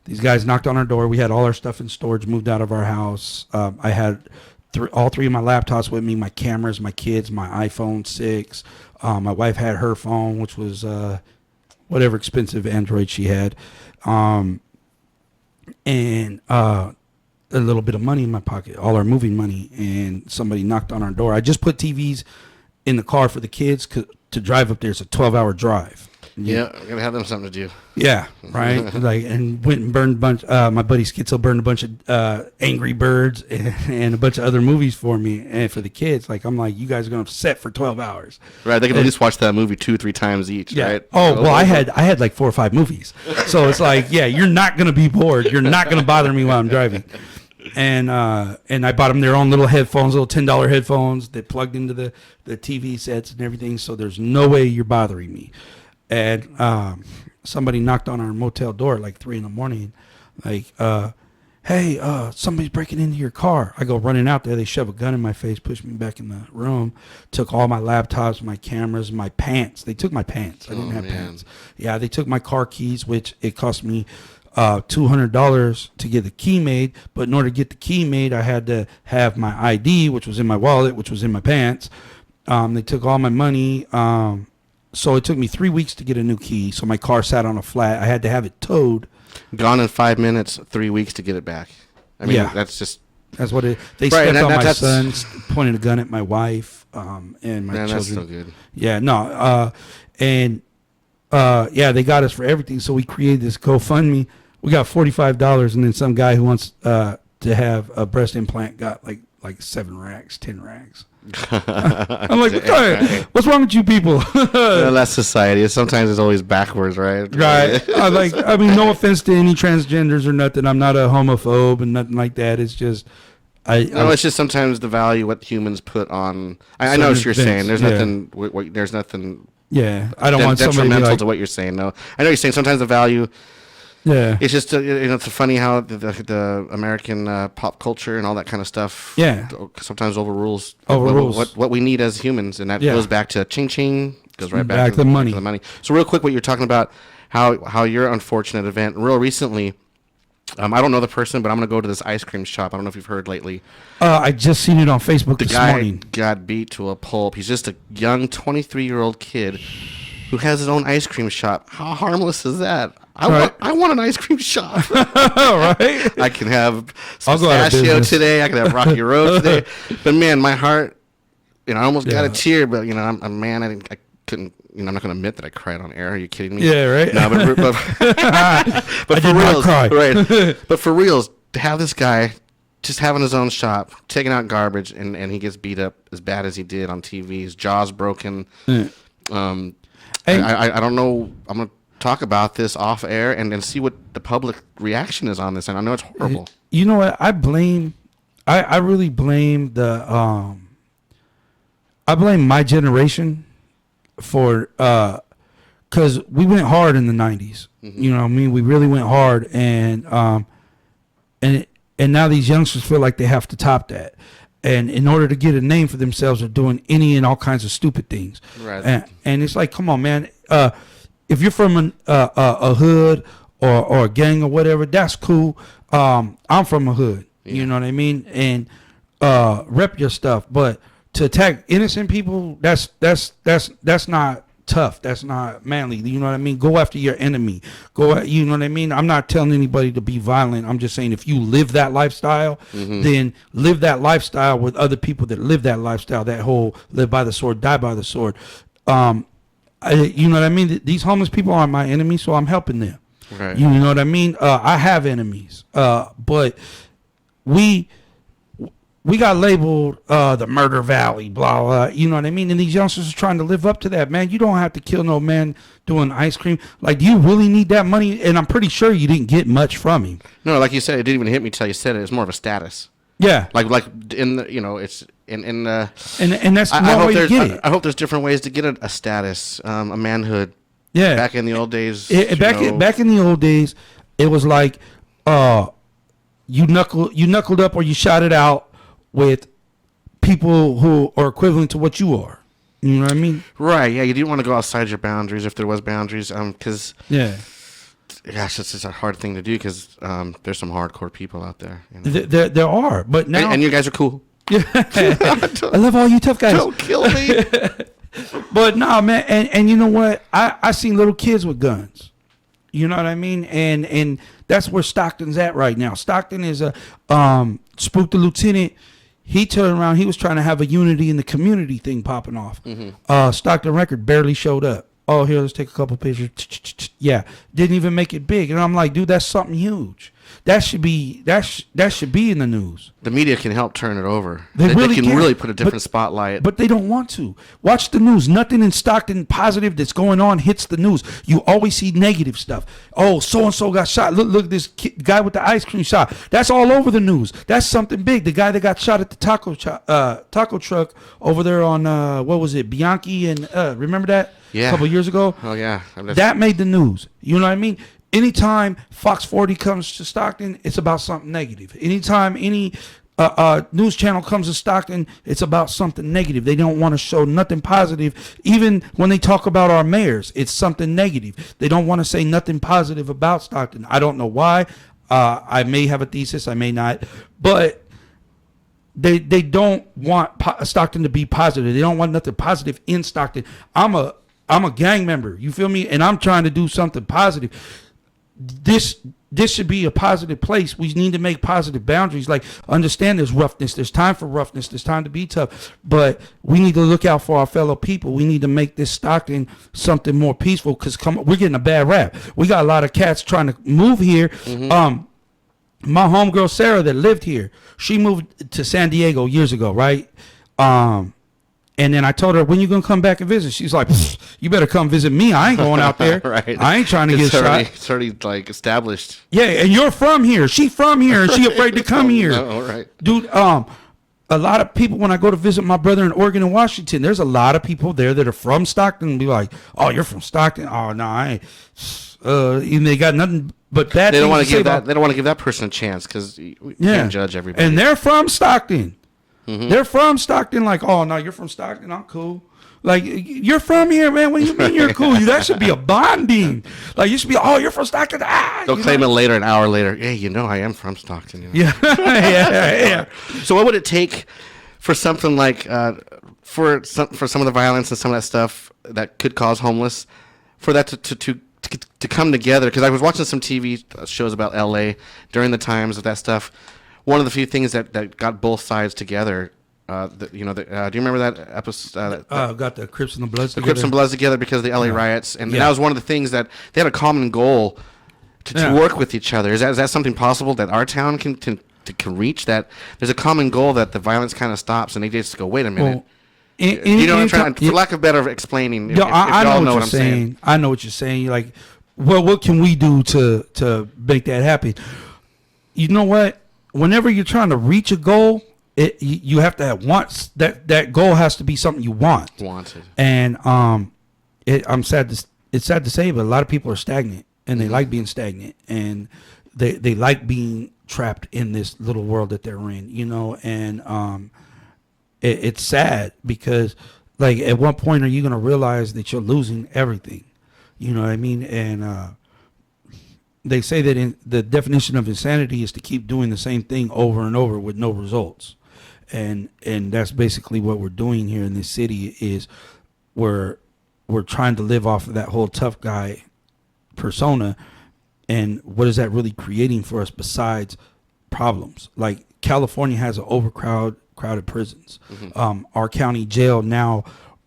these guys knocked on our door. We had all our stuff in storage, moved out of our house. I had all three of my laptops with me, my cameras, my kids, my iPhone 6. My wife had her phone, which was whatever expensive Android she had, and a little bit of money in my pocket, all our moving money, and somebody knocked on our door. I just put TVs in the car for the kids to drive up there. It's a 12-hour drive. Yeah, I gotta have them something to do. Yeah, right. And went and burned a bunch. My buddy Schizo burned a bunch of Angry Birds and a bunch of other movies for me and for the kids. I'm like, you guys are gonna set for 12 hours. Right. They can at least watch that movie 2-3 times each. Yeah. Right. Oh well, I had like 4 or 5 movies, so it's like, yeah, you're not gonna be bored. You're not gonna bother me while I'm driving. And I bought them their own little headphones, little $10 headphones that plugged into the TV sets and everything. So there's no way you're bothering me. And somebody knocked on our motel door at like 3 a.m. Like, hey, somebody's breaking into your car. I go running out there. They shove a gun in my face, push me back in the room, took all my laptops, my cameras, my pants. They took my pants. I didn't have pants. Yeah, they took my car keys, which it cost me $200 to get the key made, but in order to get the key made, I had to have my ID, which was in my wallet, which was in my pants. They took all my money. So it took me 3 weeks to get a new key. So my car sat on a flat. I had to have it towed. Gone in 5 minutes, 3 weeks to get it back. I mean, that's what it. They stepped on my son, pointed a gun at my wife, and my children. That's so good. Yeah, no, they got us for everything. So we created this GoFundMe. We got $45, and then some guy who wants to have a breast implant got like 7 racks, 10 racks. I'm like, what's wrong with you people? That's society. Sometimes it's always backwards, right? Right. I mean, no offense to any transgenders or nothing. I'm not a homophobe and nothing like that. It's just, it's just sometimes the value what humans put on. I know what you're saying. There's nothing. There's nothing. Yeah, I don't want somebody detrimental to what you're saying. No, I know you're saying sometimes the value. Yeah, it's just it's funny how the American pop culture and all that kind of stuff. Yeah, sometimes overrules what we need as humans, and that goes back to ching ching. Goes right back to the money. To the money. So real quick, what you're talking about, how your unfortunate event, real recently. I don't know the person, but I'm going to go to this ice cream shop. I don't know if you've heard lately. I just seen it on Facebook this morning. The guy got beat to a pulp. He's just a young 23-year-old kid who has his own ice cream shop. How harmless is that? I want an ice cream shop. Right? I can have I'll go out of pistachio business. today. I can have Rocky Road today. But man, my heart, I almost got a tear. But I'm a man. I couldn't. I'm not going to admit that I cried on air. Are you kidding me? Yeah, right. No, but I did not cry. Right? But for reals, to have this guy just having his own shop, taking out garbage, and he gets beat up as bad as he did on TV. His jaw's broken. I don't know. I'm going to talk about this off air and see what the public reaction is on this. And I know it's horrible. You know what? I really blame I blame my generation for because we went hard in the 90s. Mm-hmm. You know what I mean? We really went hard, and now these youngsters feel like they have to top that. And in order to get a name for themselves, they're doing any and all kinds of stupid things. Right. And it's like, come on, man. If you're from a hood or a gang or whatever, that's cool. I'm from a hood. Yeah. You know what I mean? And rep your stuff. But to attack innocent people, that's not tough. That's not manly. You know what I mean? Go after your enemy. You know what I mean? I'm not telling anybody to be violent. I'm just saying if you live that lifestyle, then live that lifestyle with other people that live that lifestyle, that whole live by the sword, die by the sword. You know what I mean? These homeless people are my enemies, so I'm helping them. Right. You know what I mean? I have enemies, but we got labeled the murder valley, blah, blah, you know what I mean? And these youngsters are trying to live up to that, man. You don't have to kill no man doing ice cream. Like, do you really need that money? And I'm pretty sure you didn't get much from him. No, like you said, it didn't even hit me till you said it. It's more of a status. Yeah. Like in the, it's in and that's one way to get it. I hope there's different ways to get a status, a manhood. Yeah. Back in the old days. Back in the old days, it was like you knuckled up or you shot it out with people who are equivalent to what you are. You know what I mean? Right. Yeah. You didn't want to go outside your boundaries if there was boundaries. Because gosh, it's just a hard thing to do because there's some hardcore people out there. There are, but now and you guys are cool. Yeah. I love all you tough guys. Don't kill me. But no, man, and you know what? I seen little kids with guns. You know what I mean? And that's where Stockton's at right now. Stockton is a Spook the Lieutenant. He turned around. He was trying to have a unity in the community thing popping off. Stockton Record barely showed up. Oh, here, let's take a couple pictures. Yeah, didn't even make it big. And I'm like, dude, that's something huge. That should be in the news. The media can help turn it over. They really can really put a different spotlight. But they don't want to. Watch the news. Nothing in Stockton positive that's going on hits the news. You always see negative stuff. Oh, so-and-so got shot. Look at this guy with the ice cream shop. That's all over the news. That's something big. The guy that got shot at the taco truck over there on, what was it, Bianchi and, remember that? Yeah. A couple years ago? Oh, yeah. That made the news. You know what I mean? Anytime Fox 40 comes to Stockton, it's about something negative. Anytime any news channel comes to Stockton, it's about something negative. They don't want to show nothing positive. Even when they talk about our mayors, it's something negative. They don't want to say nothing positive about Stockton. I don't know why. I may have a thesis. I may not. But they don't want Stockton to be positive. They don't want nothing positive in Stockton. I'm a gang member. You feel me? And I'm trying to do something positive. This should be a positive place. We need to make positive boundaries. Like, understand there's roughness. There's time for roughness. There's time to be tough. But we need to look out for our fellow people. We need to make this Stockton something more peaceful because we're getting a bad rap. We got a lot of cats trying to move here. My homegirl Sarah that lived here, she moved to San Diego years ago, right? And then I told her, when you going to come back and visit? She's like, you better come visit me. I ain't going out there. Right. I ain't trying to get shot. It's already like established. Yeah, and you're from here. She from here, and she afraid to come here. All right. Dude, a lot of people, when I go to visit my brother in Oregon and Washington, there's a lot of people there that are from Stockton and be like, oh, you're from Stockton? Oh, no, I ain't. And they got nothing but bad They don't want to give that. They don't want to give that person a chance because you can't judge everybody. And they're from Stockton. They're from Stockton. Like, oh no, you're from Stockton. I'm cool. Like, you're from here, man. What do you mean you're cool? That should be a bonding. Like, you should be, oh, you're from Stockton. They'll claim it later, an hour later. Hey, I am from Stockton. Yeah, yeah. So, what would it take for something like for some of the violence and some of that stuff that could cause homeless, for that to to come together, because I was watching some TV shows about LA during the times of that stuff. One of the few things that got both sides together. Do you remember that episode? Got the Crips and the Bloods the together. Crips and Bloods together because of the LA riots, and that was one of the things that they had a common goal to work with each other. Is that something possible that our town can reach? That there's a common goal that the violence kind of stops, and they just go, wait a minute. Well, you know what I'm trying? For lack of better explaining, if I y'all know what you're saying. I know what you're saying. You're like, well, what can we do to make that happen? You know what? Whenever you're trying to reach a goal, you have to have wants. That goal has to be something you want. Wanted. And it's sad to say, but a lot of people are stagnant, and they like being stagnant, and they like being trapped in this little world that they're in, you know. And it's sad because, like, at what point are you going to realize that you're losing everything? You know what I mean? And they say that the definition of insanity is to keep doing the same thing over and over with no results. And that's basically what we're doing here in this city. Is we're trying to live off of that whole tough guy persona. And what is that really creating for us besides problems? Like, California has an crowded prisons. Our county jail now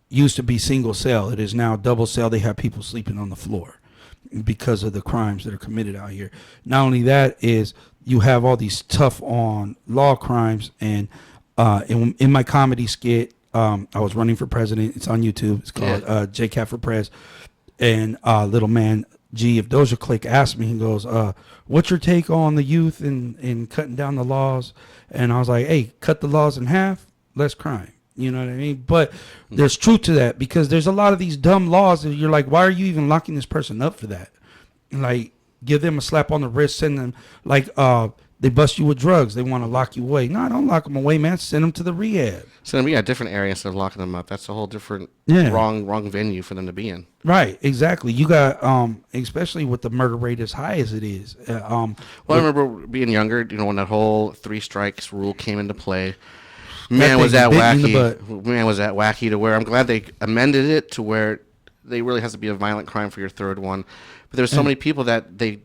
used to be single cell. It is now double cell. They have people sleeping on the floor because of the crimes that are committed out here. Not only that, is you have all these tough on law crimes. And in my comedy skit, I was running for president. It's on YouTube. It's called JCat for Prez. And little man G of Doja Click asked me, he goes, what's your take on the youth and cutting down the laws? And I was like, hey, cut the laws in half, less crime. You know what I mean? But there's truth to that, because there's a lot of these dumb laws that you're like, why are you even locking this person up for that? Like, give them a slap on the wrist, send them, like, they bust you with drugs, they want to lock you away. No, don't lock them away, man. Send them to the rehab. Send them, a different area instead of locking them up. That's a whole different wrong venue for them to be in. Right, exactly. You got, especially with the murder rate as high as it is. I remember being younger, when that whole 3 strikes rule came into play. Man, was that wacky. Man, was that wacky to where I'm glad they amended it to where they really has to be a violent crime for your third one. But there's so many people that they,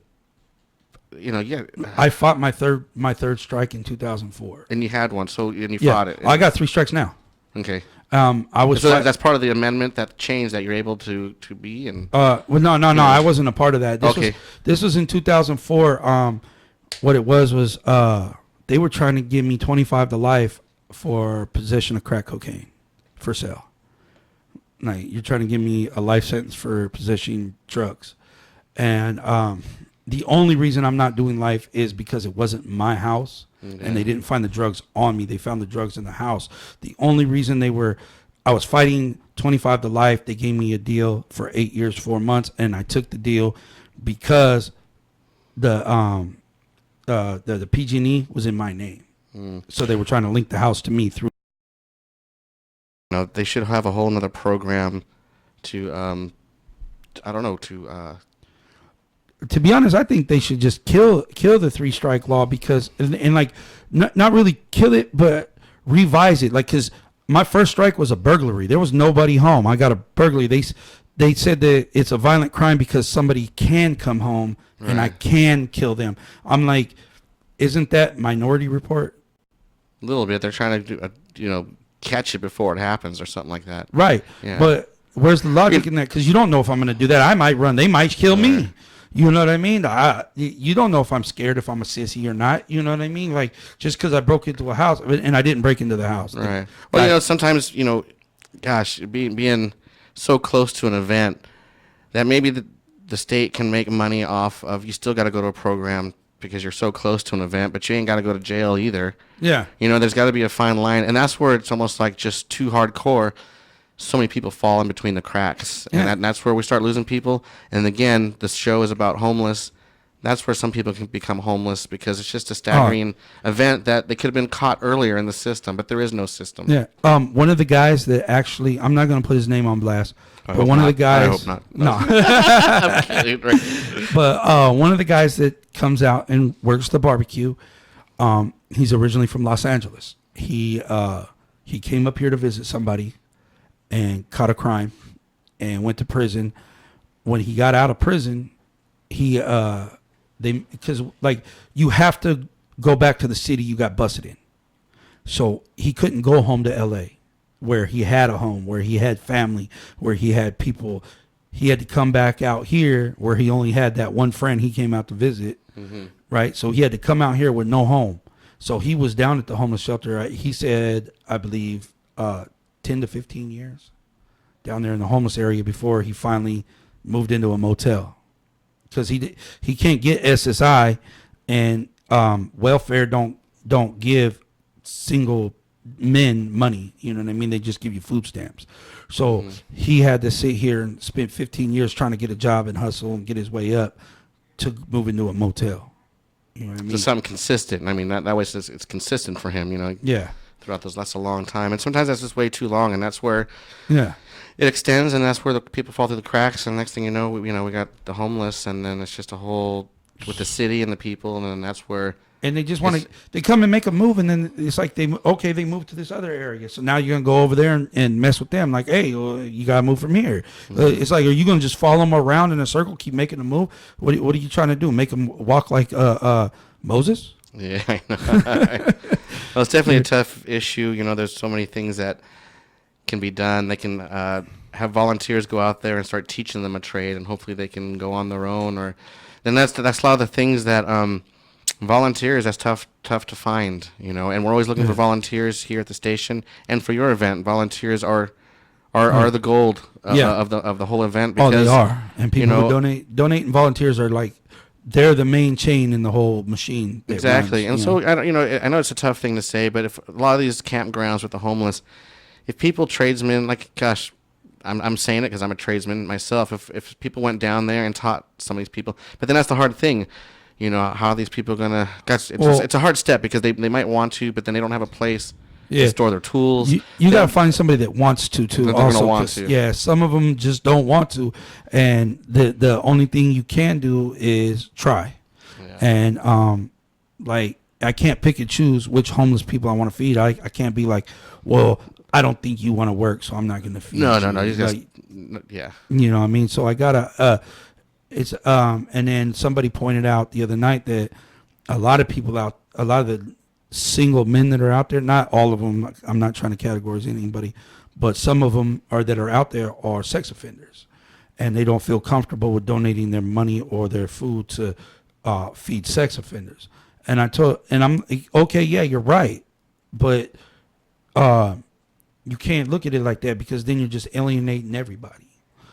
I fought my third strike in 2004. And you had one, and you fought it. I got 3 strikes now. Okay. That's part of the amendment that changed that you're able to be in. Well, no, I wasn't a part of that. This was in 2004. What it was they were trying to give me 25 to life for possession of crack cocaine for sale. Like, you're trying to give me a life sentence for possessing drugs. And the only reason I'm not doing life is because it wasn't my house. And they didn't find the drugs on me. They found the drugs in the house. The only reason I was fighting 25 to life. They gave me a deal for 8 years, 4 months. And I took the deal because the PG&E was in my name. So they were trying to link the house to me through. They should have a whole nother program to, to be honest, I think they should just kill the 3 strike law, because and like not really kill it, but revise it. Like, because my first strike was a burglary. There was nobody home. I got a burglary. They said that it's a violent crime because somebody can come home and I can kill them. I'm like, isn't that Minority Report? A little bit. They're trying to catch it before it happens or something like that. Right. Yeah. But where's the logic in that? Because you don't know if I'm going to do that. I might run. They might kill me. You know what I mean? You don't know if I'm scared, if I'm a sissy or not. You know what I mean? Like, just because I broke into a house, and I didn't break into the house. Right. Well, sometimes, gosh, being so close to an event that maybe the state can make money off of, you still got to go to a program because you're so close to an event, but you ain't got to go to jail either. Yeah. There's got to be a fine line, and that's where it's almost like just too hardcore. So many people fall in between the cracks, and that's where we start losing people. And again, the show is about homeless. That's where some people can become homeless because it's just a staggering event that they could have been caught earlier in the system, but there is no system. Yeah. One of the guys that actually, I'm not going to put his name on blast, but one of the guys. I hope not. No. I'm kidding, right? But one of the guys that comes out and works the barbecue, he's originally from Los Angeles. He came up here to visit somebody and caught a crime and went to prison. when he got out of prison, he because like you have to go back to the city you got busted in. So he couldn't go home to L.A. where he had a home, where he had family, where he had people. He had to come back out here where he only had that one friend he came out to visit, right? So he had to come out here with no home. So he was down at the homeless shelter. He said, I believe, 10 to 15 years down there in the homeless area before he finally moved into a motel. Because he can't get SSI, and welfare don't give single men money. You know what I mean? They just give you food stamps. So he had to sit here and spend 15 years trying to get a job and hustle and get his way up to move into a motel. You know what I mean? So something consistent. I mean, that way it's consistent for him, you know? Yeah. Throughout those, that's a long time. And sometimes that's just way too long, and that's where it extends, and that's where the people fall through the cracks, and the next thing you know, we got the homeless, and then it's just a whole, with the city and the people, and then that's where... And they just want to, they come and make a move, and then it's like they move to this other area. So now you're going to go over there and mess with them. Like, hey, well, you got to move from here. It's like, are you going to just follow them around in a circle, keep making a move? What are you trying to do? Make them walk like Moses? Yeah, I know. Well, it's definitely a tough issue. You know, there's so many things that can be done. They can have volunteers go out there and start teaching them a trade, and hopefully they can go on their own. Or then that's a lot of the things that... volunteers, that's tough to find, you know, and we're always looking for volunteers here at the station, and for your event, volunteers are the gold of the whole event. Because, they are, and people who donate and volunteers are like, they're the main chain in the whole machine. Exactly, runs, and so I know it's a tough thing to say, but if a lot of these campgrounds with the homeless, if people, tradesmen, like, gosh, I'm saying it because I'm a tradesman myself. If people went down there and taught some of these people, but then that's the hard thing. You know, how are these people going to... It's a hard step because they might want to, but then they don't have a place to store their tools. You got to find somebody that wants to, too. They're going to want to. Yeah, some of them just don't want to. And the only thing you can do is try. Yeah. And, like, I can't pick and choose which homeless people I want to feed. I can't be like, well, I don't think you want to work, so I'm not going to feed you. No. Yeah. You know what I mean? So I got to... and then somebody pointed out the other night that a lot of the single men that are out there, not all of them, I'm not trying to categorize anybody, but some of them that are out there are sex offenders, and they don't feel comfortable with donating their money or their food to feed sex offenders. And I'm okay, yeah, you're right, but you can't look at it like that, because then you're just alienating everybody.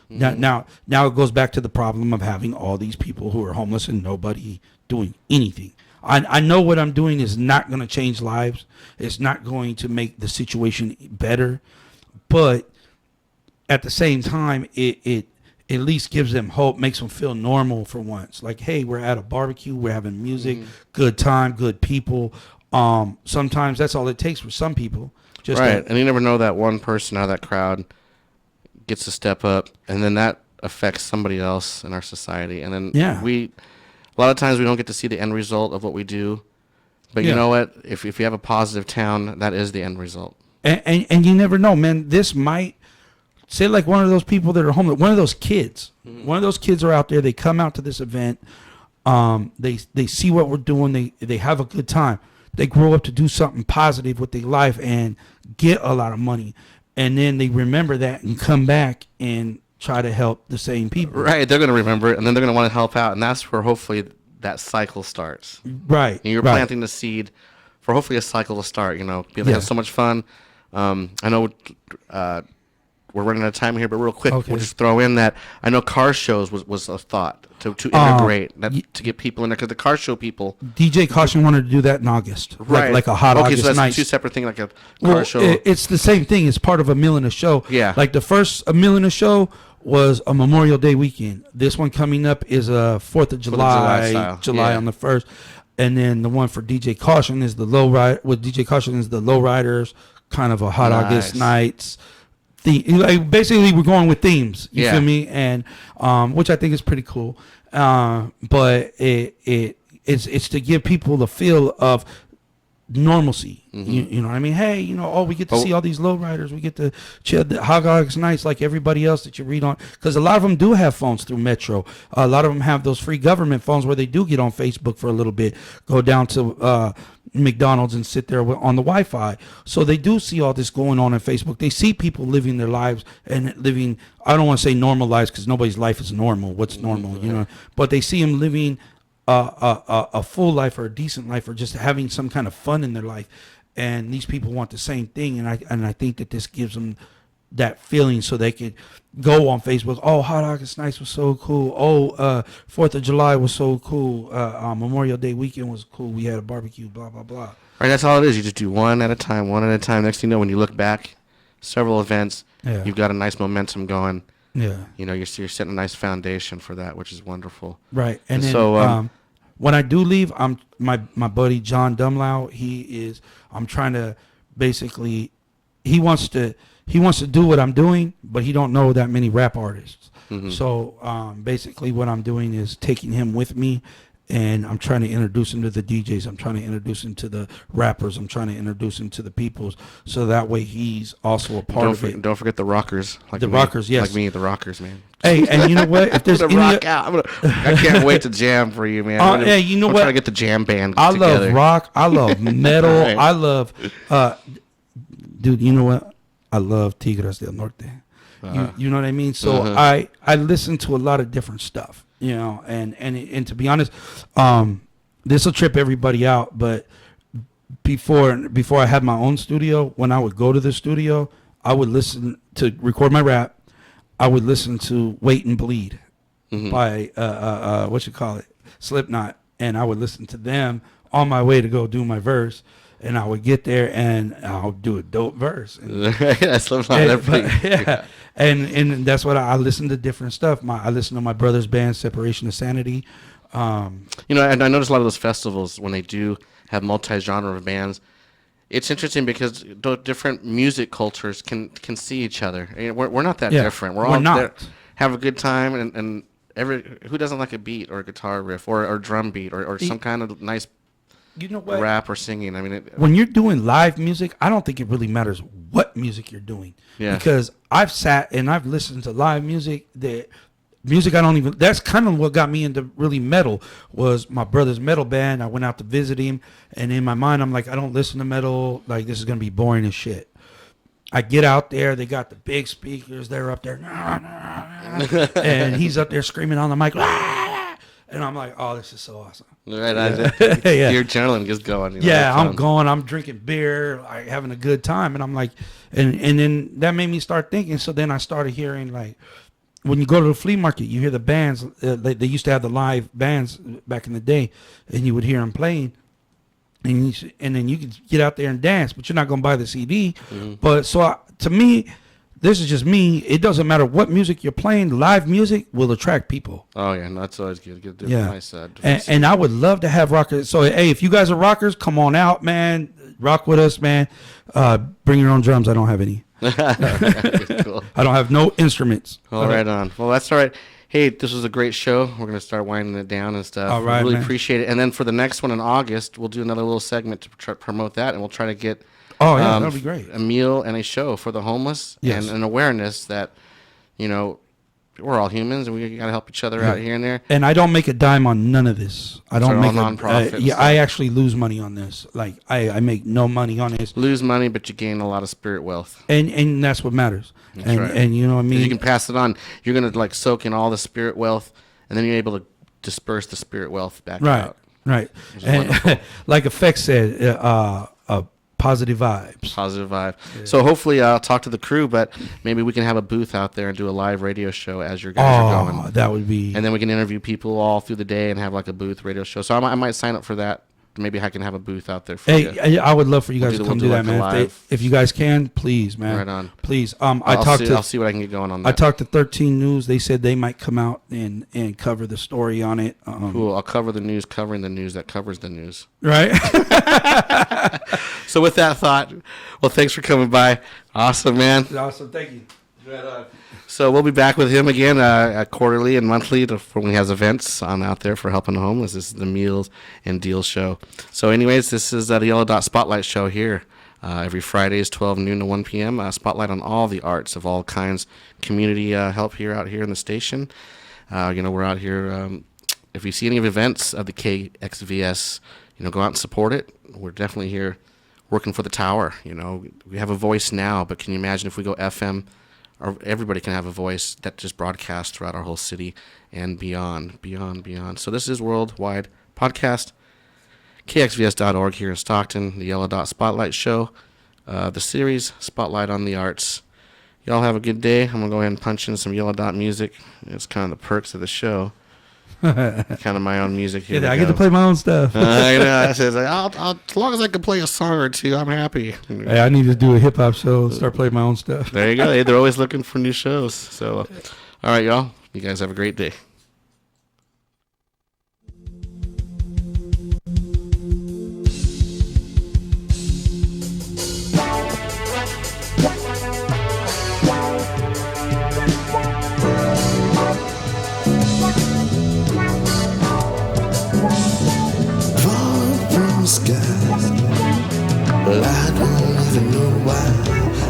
Now it goes back to the problem of having all these people who are homeless and nobody doing anything. I know what I'm doing is not going to change lives. It's not going to make the situation better, but at the same time, it at least gives them hope, makes them feel normal for once. Like, hey, we're at a barbecue, we're having music, good time, good people. Sometimes that's all it takes for some people. Just right, and you never know, that one person out of that crowd gets to step up, and then that affects somebody else in our society. And then a lot of times we don't get to see the end result of what we do, but you know what? If you have a positive town, that is the end result. And you never know, man. This might say, like, one of those people that are homeless, one of those kids. One of those kids are out there. They come out to this event. They see what we're doing. They have a good time. They grow up to do something positive with their life and get a lot of money. And then they remember that and come back and try to help the same people. Right. They're going to remember it, and then they're going to want to help out. And that's where hopefully that cycle starts. Right. And you're planting the seed for hopefully a cycle to start. You know, people have so much fun. I know we're running out of time here, but real quick, we'll just throw in that I know car shows was a thought to integrate to get people in there, because the car show people. DJ Caution wanted to do that in August, right? Like a hot August night. Okay, so that's two separate things, like a car show. It's the same thing. It's part of a meal and a show. Yeah, like the first a meal and a show was a Memorial Day weekend. This one coming up is a 4th of July, July on the 1st, and then the one for DJ Caution is the low ride. With DJ Caution is the low riders, kind of a hot August nights. Like, basically, we're going with themes. You feel me? And which I think is pretty cool. But it's to give people the feel of normalcy. You know what I mean? Hey, you know, we get to see all these lowriders. We get to chill. The Hog Hog's nice, like everybody else that you read on. Because a lot of them do have phones through Metro. A lot of them have those free government phones where they do get on Facebook for a little bit, go down to McDonald's and sit there on the Wi-Fi. So they do see all this going on Facebook. They see people living their lives and living, I don't want to say normal lives because nobody's life is normal. What's normal, you know? But they see them living a full life or a decent life or just having some kind of fun in their life. And these people want the same thing. And I think that this gives them that feeling so they could go on Facebook. Oh, Hot Dog is Nice was so cool. Oh, 4th of July was so cool. Memorial Day weekend was cool. We had a barbecue, blah, blah, blah. Right, that's all it is. You just do one at a time. Next thing you know, when you look back, several events, you've got a nice momentum going. Yeah. You know, you're setting a nice foundation for that, which is wonderful. Right. And then, so when I do leave, my buddy John Dumlau, I'm trying to basically, he wants to do what I'm doing, but he don't know that many rap artists. So basically what I'm doing is taking him with me, and I'm trying to introduce him to the DJs. I'm trying to introduce him to the rappers. I'm trying to introduce him to the peoples, so that way he's also a part of it. Don't forget the rockers. Like the rockers, yes. Like me, the rockers, man. Hey, and you know what? If there's any, rock out. I can't wait to jam for you, man. Hey, you know I'm what? trying to get the jam band I together. love rock. I love metal. Right. I love, dude. You know what? I love Tigres del Norte. You know what I mean? So I listen to a lot of different stuff, you know, and to be honest, this will trip everybody out, but before I had my own studio, when I would go to the studio, I would listen to record my rap. I would listen to Wait and Bleed by Slipknot, and I would listen to them on my way to go do my verse. And I would get there and I'll do a dope verse. That's yeah. And that's what I listen to different stuff. I listen to my brother's band, Separation of Sanity. You know, and I notice a lot of those festivals when they do have multi-genre of bands. It's interesting because different music cultures can see each other. We're not that different. We're all there, have a good time, and who doesn't like a beat or a guitar riff or a drum beat or some kind of nice. You know what? Rap or singing. I mean, when you're doing live music, I don't think it really matters what music you're doing. Yeah. Because I've sat and I've listened to live music that's kind of what got me into really metal was my brother's metal band. I went out to visit him, and in my mind, I'm like, I don't listen to metal. Like, this is going to be boring as shit. I get out there, they got the big speakers, they're up there, and he's up there screaming on the mic, and I'm like, oh, this is so awesome. Right, yeah. Your adrenaline gets going. I'm going. I'm drinking beer, like having a good time, and I'm like, and then that made me start thinking. So then I started hearing, like, when you go to the flea market, you hear the bands. They used to have the live bands back in the day, and you would hear them playing, and then you could get out there and dance, but you're not gonna buy the CD. But to me, this is just me. It doesn't matter what music you're playing. Live music will attract people. Oh, yeah. No, that's always good. Get nice. And I would love to have rockers. So, hey, if you guys are rockers, come on out, man. Rock with us, man. Bring your own drums. I don't have any. Cool. I don't have no instruments. All right on. Well, that's all right. Hey, this was a great show. We're going to start winding it down and stuff. All right, really man. Appreciate it. And then for the next one in August, we'll do another little segment to promote that, and we'll try to get that'll be great. A meal and a show for the homeless, yes. And an awareness that, you know, we're all humans and we got to help each other out here and there. And I don't make a dime on none of this. I don't make nonprofit. I actually lose money on this. Like I make no money on this. Lose money, but you gain a lot of spirit wealth. And that's what matters. That's right. And you know what I mean? You can pass it on. You're going to like soak in all the spirit wealth, and then you're able to disperse the spirit wealth back out. Right. And like Effect said, positive vibes. Positive vibe. Yeah. So hopefully I'll talk to the crew, but maybe we can have a booth out there and do a live radio show as your guys are going. That would be. And then we can interview people all through the day and have like a booth radio show. So I might sign up for that. Maybe I can have a booth out there for you. Hey, I would love for you guys to come do that, man. If you guys can, please, man. Right on. Please. I'll see what I can get going on that. I talked to 13 News. They said they might come out and cover the story on it. Cool. I'll cover the news, covering the news that covers the news. Right. So with that thought, well, thanks for coming by. Awesome, man. Awesome. Thank you. Right on. So we'll be back with him again quarterly and monthly when he has events on out there for helping the homeless. This is the Meals and Deals show. So anyways, this is the Yellow Dot Spotlight show here. Every Fridays, 12 noon to 1 p.m. Spotlight on all the arts of all kinds. Community help here out here in the station. We're out here. If you see any events of the KXVS, go out and support it. We're definitely here working for the tower. We have a voice now, but can you imagine if we go FM? Or everybody can have a voice that just broadcasts throughout our whole city and beyond. So this is Worldwide Podcast, KXVS.org here in Stockton, the Yellow Dot Spotlight Show, the series Spotlight on the Arts. Y'all have a good day. I'm going to go ahead and punch in some Yellow Dot music. It's kind of the perks of the show. Kind of my own music here. Yeah, I get to play my own stuff. I know. I said, as long as I can play a song or two, I'm happy. Hey, I need to do a hip hop show and start playing my own stuff. There you go. Hey, they're always looking for new shows. So, all right, y'all. You guys have a great day. Well, I don't even know why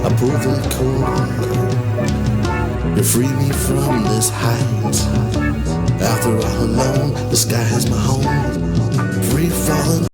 I pulled the cord. You free me from this height. After all alone, the sky is my home. Free falling.